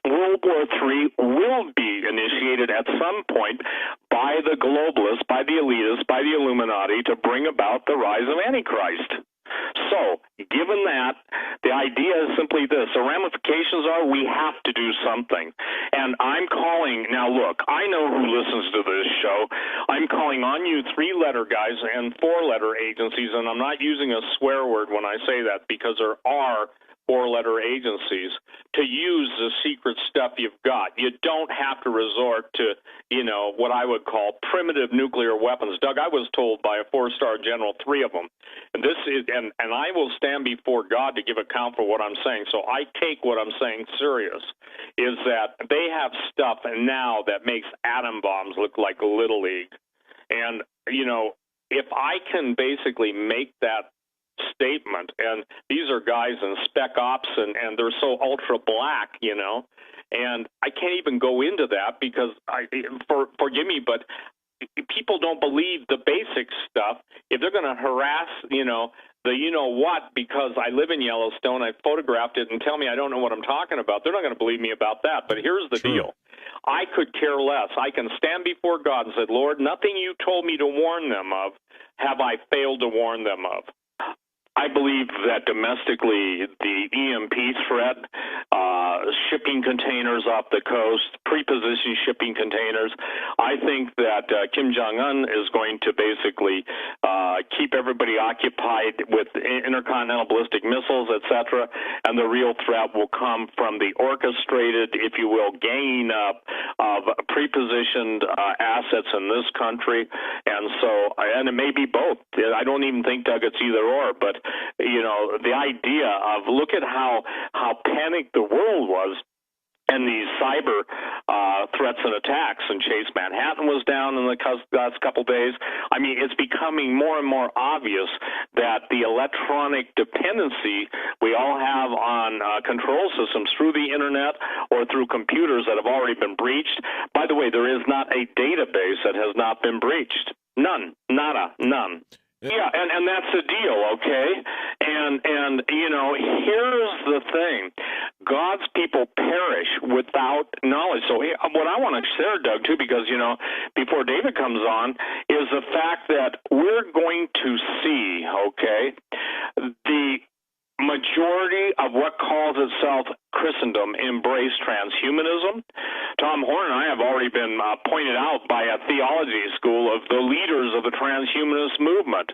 A: World War III will be initiated at some point by the globalists, by the elitists, by the Illuminati to bring about the rise of Antichrist. So, given that, the idea is simply this. The ramifications are we have to do something. And I'm calling, now look, I know who listens to this show. I'm calling on you 3-letter guys and 4-letter agencies, and I'm not using a swear word when I say that, because there are 4-letter agencies, to use the secret stuff you've got. You don't have to resort to, what I would call primitive nuclear weapons. Doug, I was told by a 4-star general 3 of them. And this is, and I will stand before God to give account for what I'm saying. So I take what I'm saying serious, is that they have stuff now that makes atom bombs look like Little League. And, if I can basically make that statement, and these are guys in spec ops, and they're so ultra black, and I can't even go into that because forgive me, but people don't believe the basic stuff. If they're going to harass, what, because I live in Yellowstone, I photographed it, and tell me I don't know what I'm talking about, they're not going to believe me about that. But here's the deal. I could care less. I can stand before God and say, Lord, nothing you told me to warn them of have I failed to warn them of. I believe that domestically, the EMP threat, shipping containers off the coast, prepositioned shipping containers, I think that Kim Jong-un is going to basically keep everybody occupied with intercontinental ballistic missiles, etc., and the real threat will come from the orchestrated, if you will, ganging up of prepositioned assets in this country. And it may be both. I don't even think, Doug, it's either or, but the idea of look at how panicked the world was and these cyber threats and attacks, and Chase Manhattan was down in the last couple days. I mean, it's becoming more and more obvious that the electronic dependency we all have on control systems through the internet or through computers that have already been breached. By the way, there is not a database that has not been breached. None. Nada. None. Yeah, and that's the deal, okay? And here's the thing. God's people perish without knowledge. So what I want to share, Doug, too, because, before David comes on, is the fact that we're going to see, okay, the majority of what calls itself Christendom embrace transhumanism. Tom Horn and I have already been pointed out by a theology school of the leaders of the transhumanist movement.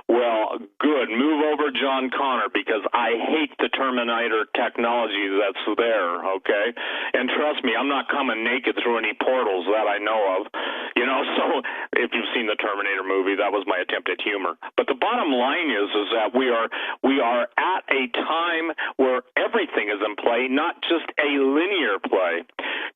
A: Well, good. Move over John Connor, because I hate the Terminator technology that's there, okay? And trust me, I'm not coming naked through any portals that I know of. So if you've seen the Terminator movie, that was my attempt at humor. But the bottom line is that we are at a time where everything is in play, not just a linear play.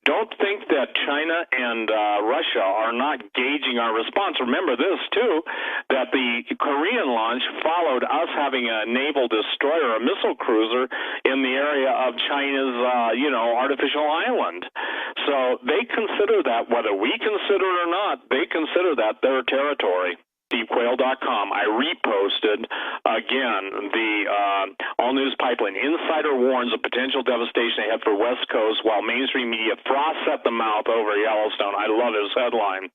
A: Don't think that China and Russia are not gauging our response. Remember this, too, that the Korean launch followed us having a naval destroyer, a missile cruiser, in the area of China's, artificial island. So they consider that, whether we consider it or not, they consider that their territory. SteveQuayle.com. I reposted again the All News Pipeline. Insider warns of potential devastation ahead for West Coast while mainstream media froths at the mouth over Yellowstone. I love his headline.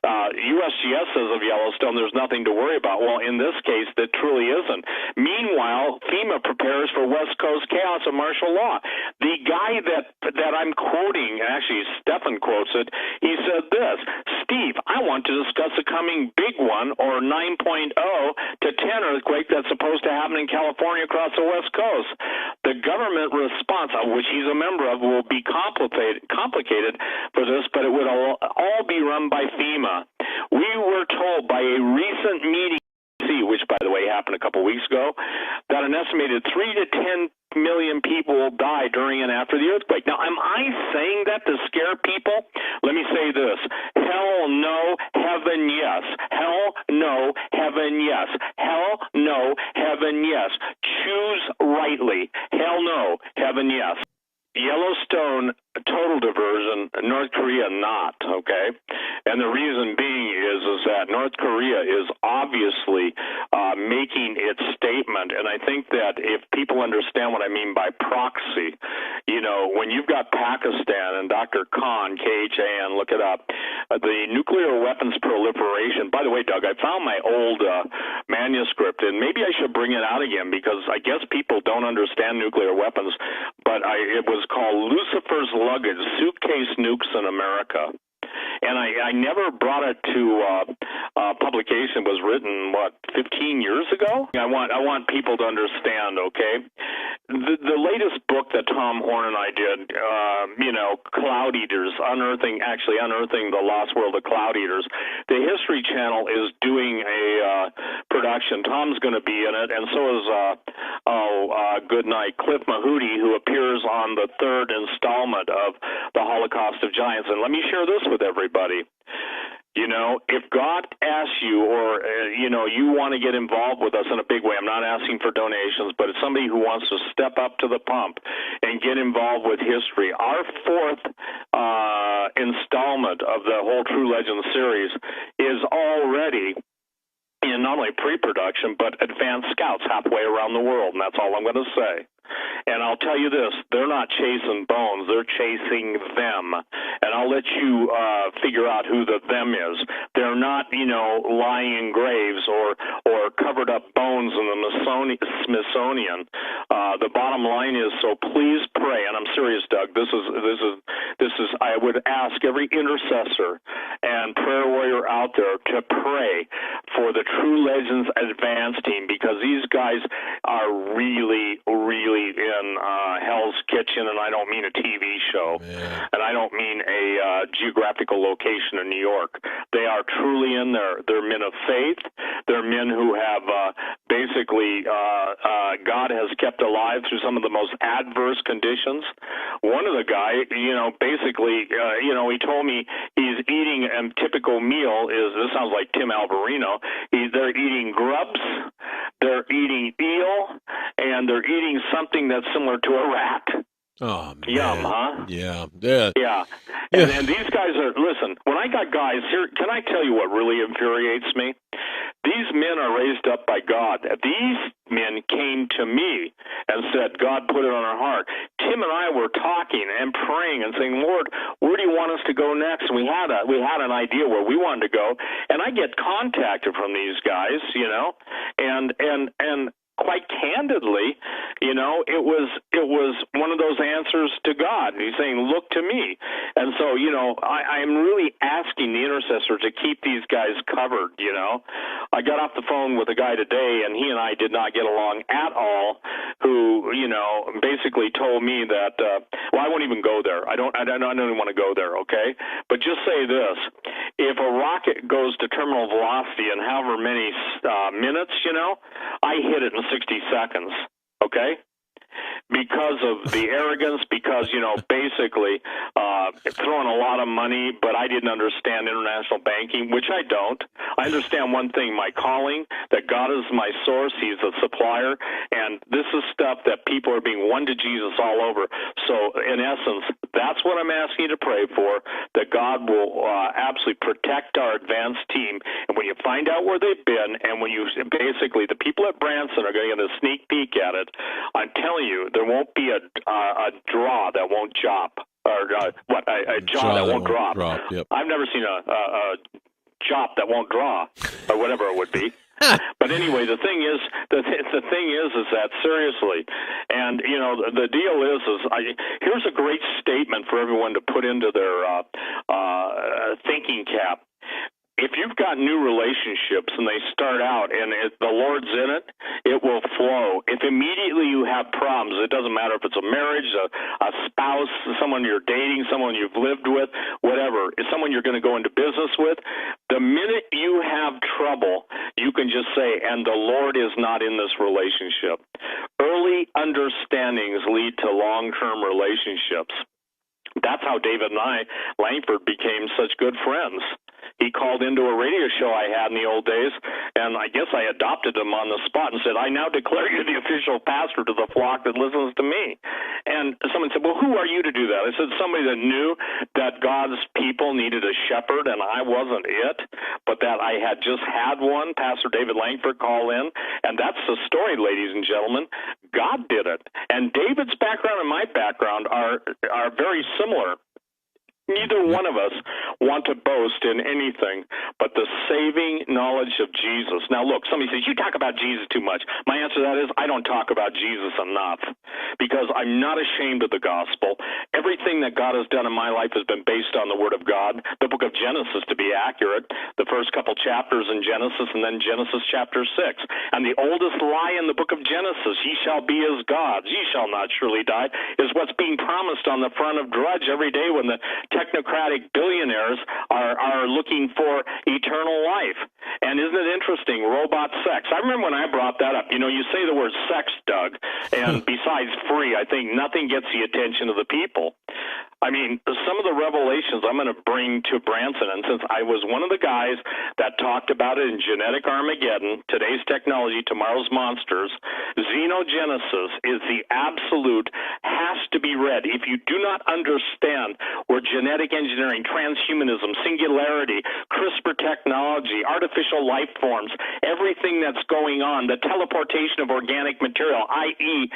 A: USGS says of Yellowstone there's nothing to worry about. Well, in this case, that truly isn't. Meanwhile, FEMA prepares for West Coast chaos and martial law. The guy that I'm quoting, actually Stephan quotes it, he said this, Steve, I want to discuss the coming big one, or 9.0 to 10 earthquake that's supposed to happen in California across the West Coast. The government response, of which he's a member of, will be complicated for this, but it would all be run by FEMA. We were told by a recent meeting, which, by the way, happened a couple weeks ago, that an estimated 3 to 10 million people will die during and after the earthquake. Now, am I saying that to scare people? Let me say this. Hell no, heaven yes. Hell no, heaven yes. Hell no, heaven yes. Choose rightly. Hell no, heaven yes. Yellowstone, total diversion, North Korea not, okay? And the reason being is that North Korea is obviously making its statement, and I think that if people understand what I mean by proxy, when you've got Pakistan and Dr. Khan, Khan, look it up, the nuclear weapons proliferation. By the way, Doug, I found my old manuscript, and maybe I should bring it out again because I guess people don't understand nuclear weapons, but it was called Lucifer's Luggage, Suitcase Nukes in America. And I never brought it to publication. It was written, 15 years ago? I want people to understand, okay? The latest book that Tom Horn and I did, Cloud Eaters, unearthing the lost world of Cloud Eaters. The History Channel is doing a production. Tom's going to be in it, and so is good night, Cliff Mahooty, who appears on the third installment of the Holocaust of Giants. And let me share this with everybody. If God asks you, or, you want to get involved with us in a big way, I'm not asking for donations, but it's somebody who wants to step up to the pump and get involved with history. Our fourth installment of the whole True Legends series is already in not only pre-production, but advanced scouts halfway around the world, and that's all I'm going to say. And I'll tell you this, they're not chasing bones, they're chasing them. And I'll let you figure out who the them is. They're not, lying in graves or covered up bones in the Smithsonian. The bottom line is, so please pray, and I'm serious, Doug, this is I would ask every intercessor and prayer warrior out there to pray for the True Legends Advance team, because these guys are really, really in Hell's Kitchen, and I don't mean a TV show, and I don't mean a geographical location in New York. They are truly in there. They're men of faith. They're men who have basically God has kept alive through some of the most adverse conditions. One of the guys, basically, he told me he's eating a typical meal this sounds like Tim Alvarino. They're eating grubs, they're eating eel, and they're eating something that's similar to a rat.
B: Oh, man.
A: Yum, huh?
B: Yeah.
A: And these guys are, listen, when I got guys here, can I tell you what really infuriates me? These men are raised up by God. These men came to me and said, God put it on our heart. Tim and I were talking and praying and saying, Lord, where do you want us to go next? And we had an idea where we wanted to go, and I get contacted from these guys, and quite candidly, it was one of those answers to God. He's saying, look to me. And so, I'm really asking the intercessor to keep these guys covered, I got off the phone with a guy today, and he and I did not get along at all, who, basically told me that, I won't even go there. I don't even want to go there, okay? But just say this. if a rocket goes to terminal velocity in however many minutes, I hit it in 60 seconds, okay? Because of the arrogance, because, basically throwing a lot of money, but I didn't understand international banking, which I don't. I understand one thing, my calling, that God is my source, He's a supplier, and this is stuff that people are being won to Jesus all over. So, in essence, that's what I'm asking you to pray for, that God will absolutely protect our advanced team. And when you find out where they've been, and when you basically, the people at Branson are going to get a sneak peek at it, I'm telling you, there won't be a draw that won't chop, or a jaw that won't drop.
B: Yep.
A: I've never seen a chop that won't draw, or whatever it would be. But anyway, the thing is that seriously, and the deal is here's a great statement for everyone to put into their thinking cap. If you've got new relationships and they start out and the Lord's in it, it will flow. If immediately you have problems, it doesn't matter if it's a marriage, a spouse, someone you're dating, someone you've lived with, whatever, it's someone you're going to go into business with, the minute you have trouble, you can just say, and the Lord is not in this relationship. Early understandings lead to long-term relationships. That's how David and Langford became such good friends. He called into a radio show I had in the old days, and I guess I adopted him on the spot and said, I now declare you the official pastor to the flock that listens to me. And someone said, well, who are you to do that? I said, somebody that knew that God's people needed a shepherd, and I wasn't it, but that I had just had one, Pastor David Langford, call in. And that's the story, ladies and gentlemen. God did it. And David's background and my background are very similar. Neither one of us want to boast in anything but the saving knowledge of Jesus. Now, look, somebody says, you talk about Jesus too much. My answer to that is I don't talk about Jesus enough because I'm not ashamed of the gospel. Everything that God has done in my life has been based on the Word of God, the book of Genesis to be accurate, the first couple chapters in Genesis, and then Genesis chapter 6. And the oldest lie in the book of Genesis, ye shall be as gods, ye shall not surely die, is what's being promised on the front of Drudge every day when the technocratic billionaires are looking for eternal life. And isn't it interesting, robot sex? I remember when I brought that up. You say the word sex, Doug, and besides free, I think nothing gets the attention of the people. I mean, some of the revelations I'm going to bring to Branson, and since I was one of the guys that talked about it in Genetic Armageddon, Today's Technology, Tomorrow's Monsters, Xenogenesis is the absolute, has to be read. If you do not understand where genetic engineering, transhumanism, singularity, CRISPR technology, artificial life forms, everything that's going on, the teleportation of organic material, i.e.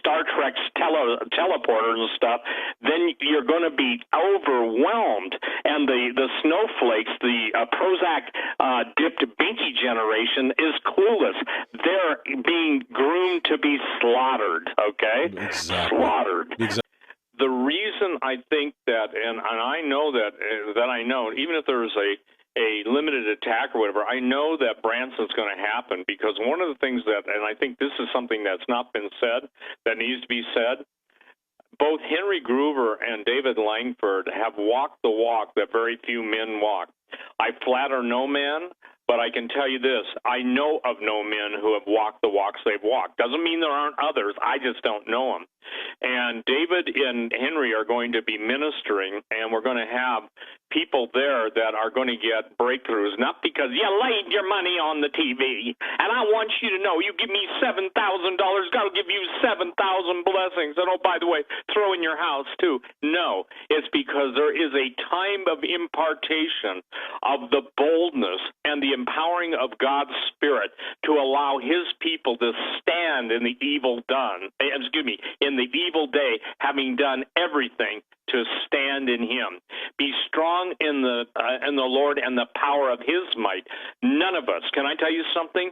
A: Star Trek's teleporter and stuff, then you're going to be overwhelmed. And the snowflakes, the Prozac-dipped binky generation is clueless. They're being groomed to be slaughtered, okay?
B: Exactly.
A: Slaughtered.
B: Exactly.
A: The reason I think that, and I know that I know, even if there's a limited attack or whatever, I know that Branson's going to happen because one of the things that, and I think this is something that's not been said, that needs to be said, both Henry Groover and David Langford have walked the walk that very few men walk. I flatter no man, but I can tell you this, I know of no men who have walked the walks they've walked. Doesn't mean there aren't others, I just don't know them. And David and Henry are going to be ministering, and we're going to have people there that are going to get breakthroughs, not because you laid your money on the TV, and I want you to know, you give me $7,000, God will give you 7,000 blessings, and oh, by the way, throw in your house too. No, it's because there is a time of impartation of the boldness and the empowering of God's Spirit to allow His people to stand in the evil in the evil day, having done everything to stand in Him. Be strong in the Lord and the power of His might. None of us, can I tell you something?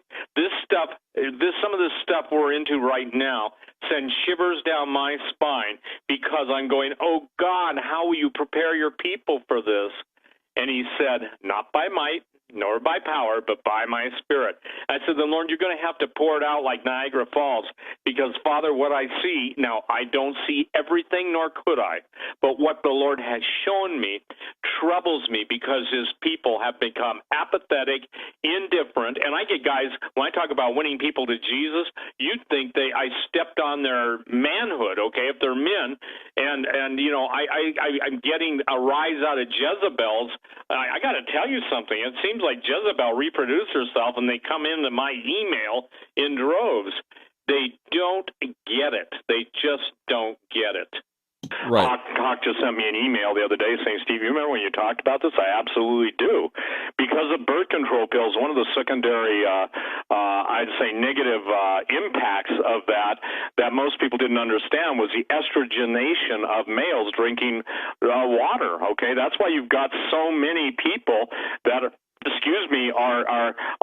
A: Some of this stuff we're into right now sends shivers down my spine because I'm going, oh God, how will you prepare your people for this? And He said, not by might, nor by power, but by my Spirit. I said, then, Lord, you're going to have to pour it out like Niagara Falls, because, Father, what I see, now, I don't see everything, nor could I, but what the Lord has shown me troubles me, because his people have become apathetic, indifferent, and I get guys, when I talk about winning people to Jesus, you'd think I stepped on their manhood, okay, if they're men, and you know, I'm getting a rise out of Jezebels. I got to tell you something. It seems like Jezebel reproduced herself, and they come into my email in droves. They don't get it. They just don't get it.
B: Right.
A: Hawk just sent me an email the other day saying, Steve, you remember when you talked about this? I absolutely do. Because of birth control pills, one of the secondary, I'd say, negative impacts of that most people didn't understand was the estrogenation of males drinking water, okay? That's why you've got so many people that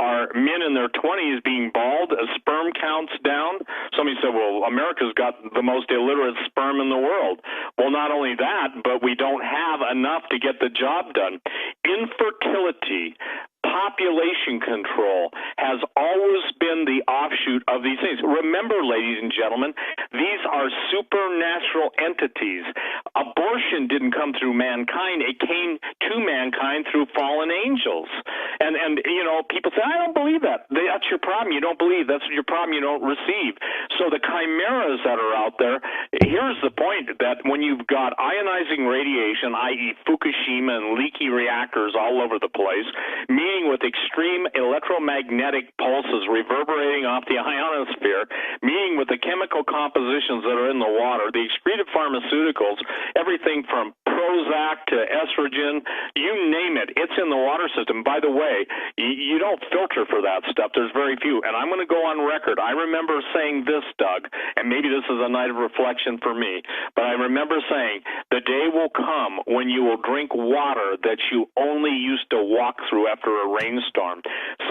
A: are men in their 20s being bald, sperm counts down. Somebody said, well, America's got the most illiterate sperm in the world. Well, not only that, but we don't have enough to get the job done. Infertility, population control has always been the offshoot of these things. Remember, ladies and gentlemen, these are supernatural entities. Abortion didn't come through mankind. It came to mankind through fallen angels. And you know, people say, I don't believe that. That's your problem. You don't believe. That's your problem. You don't receive. So the chimeras that are out there, here's the point, that when you've got ionizing radiation, i.e. Fukushima and leaky reactors all over the place, meaning with extreme electromagnetic pulses reverberating off the ionosphere, meaning with the chemical compositions that are in the water, the excreted pharmaceuticals, everything from Prozac to estrogen, you name it, it's in the water system. By the way, you don't filter for that stuff. There's very few. And I'm going to go on record. I remember saying this, Doug, and maybe this is a night of reflection for me, but I remember saying, the day will come when you will drink water that you only used to walk through after a rainstorm.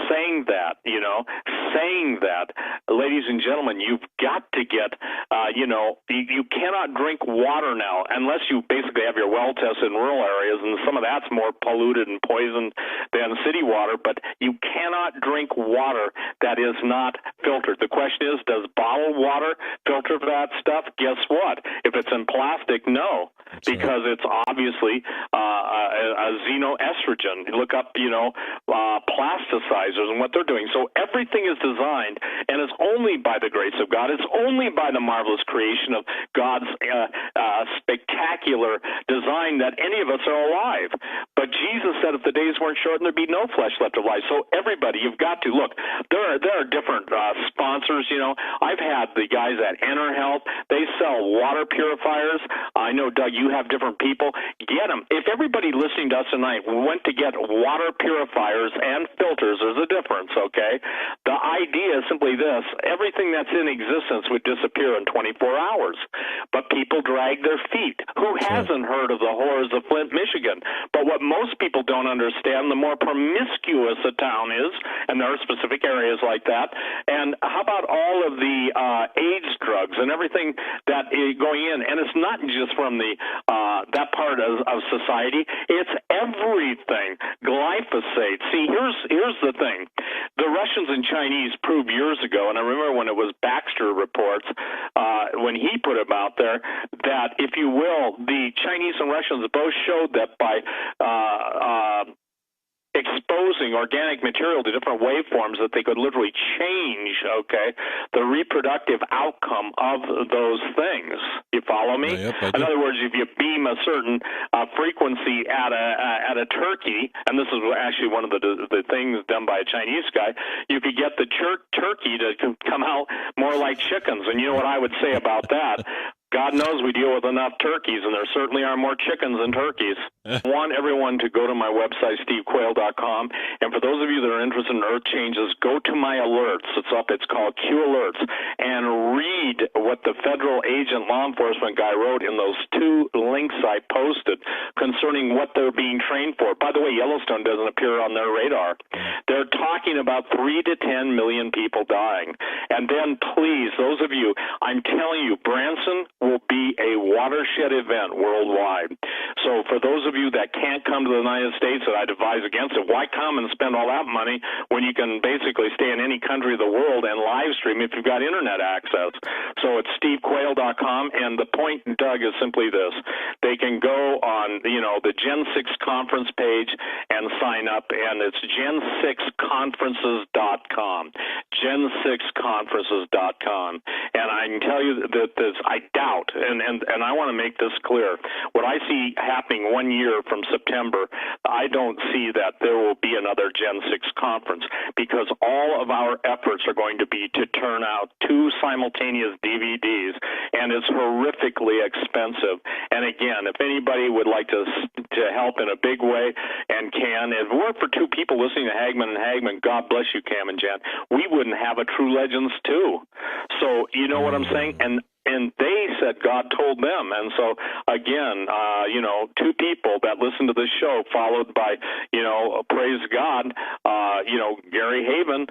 A: Saying that, ladies and gentlemen, you've got to get, you cannot drink water now unless you basically have your well tested in rural areas, and some of that's more polluted and poisoned than city water, but you cannot drink water that is not filtered. The question is, does bottled water filter that stuff? Guess what? If it's in plastic, no. That's because right. It's obviously a xenoestrogen. You look up, plasticizers and what they're doing. So everything is designed, and it's only by the grace of God. It's only by the marvelous creation of God's spectacular design that any of us are alive. But Jesus said if the days weren't shortened, there'd be no flesh left alive. So everybody, you've got to look. There are different sponsors. I've had the guys at Enter Health. They sell water purifiers. I know, Doug, you have different people. Get them. If everybody listening to us tonight went to get water purifiers and filters, there's a difference, okay? The idea is simply this. Everything that's in existence would disappear in 24 hours. But people drag their feet. Who hasn't heard of the horrors of Flint, Michigan? But what most people don't understand, the more promiscuous a town is, and there are specific areas like that, and how about all of the AIDS drugs and everything that is going in? And it's not just from the that part of society. It's everything. Glyphosate. See, here's the thing. The Russians and Chinese proved years ago, and I remember when it was Baxter reports, when he put them out there, that, if you will, the Chinese and Russians both showed that by exposing organic material to different waveforms, that they could literally change, the reproductive outcome of those things. You follow me?
B: Yep,
A: in other words, if you beam a certain frequency at a turkey, and this is actually one of the things done by a Chinese guy, you could get the turkey to come out more like chickens. And you know what I would say about that? God knows we deal with enough turkeys, and there certainly are more chickens than turkeys. I want everyone to go to my website, stevequayle.com, and for those of you that are interested in earth changes, go to my alerts. It's called Q Alerts, and read what the federal agent law enforcement guy wrote in those 2 links I posted concerning what they're being trained for. By the way, Yellowstone doesn't appear on their radar. They're talking about 3 to 10 million people dying. And then, please, those of you, I'm telling you, Branson will be a watershed event worldwide. So for those of you that can't come to the United States, that I'd advise against it, why come and spend all that money when you can basically stay in any country of the world and live stream if you've got internet access? So it's stevequayle.com, and the point, Doug, is simply this. They can go on, the Gen 6 conference page and sign up, and it's gen6conferences.com, gen6conferences.com. And I can tell you that I doubt, and I want to make this clear, what I see happening 1 year from September, I don't see that there will be another Gen 6 conference, because all of our efforts are going to be to turn out 2 simultaneous DVDs, and it's horrifically expensive. And again, if anybody would like to help in a big way and can, if it weren't for 2 people listening to HAGMANN and HAGMANN, God bless you, Cam and Jan, we wouldn't have a True Legends 2. So you know what I'm saying? And they said God told them. And so, again, 2 people that listen to this show, followed by, praise God, Gary Haven,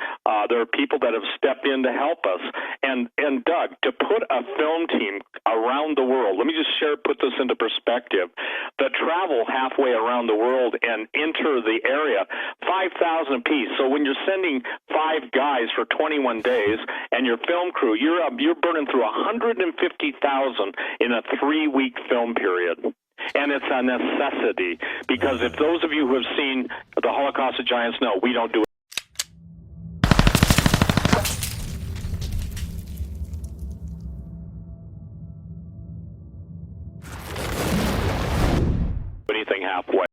A: there are people that have stepped in to help us. And Doug, to put a film team around the world, let me just put this into perspective. The travel halfway around the world and enter the area, 5,000 apiece. So when you're sending 5 guys for 21 days and your film crew, you're burning through 150,000 in a 3-week film period. And it's a necessity, because if those of you who have seen the Holocaust of Giants know, we don't do anything halfway.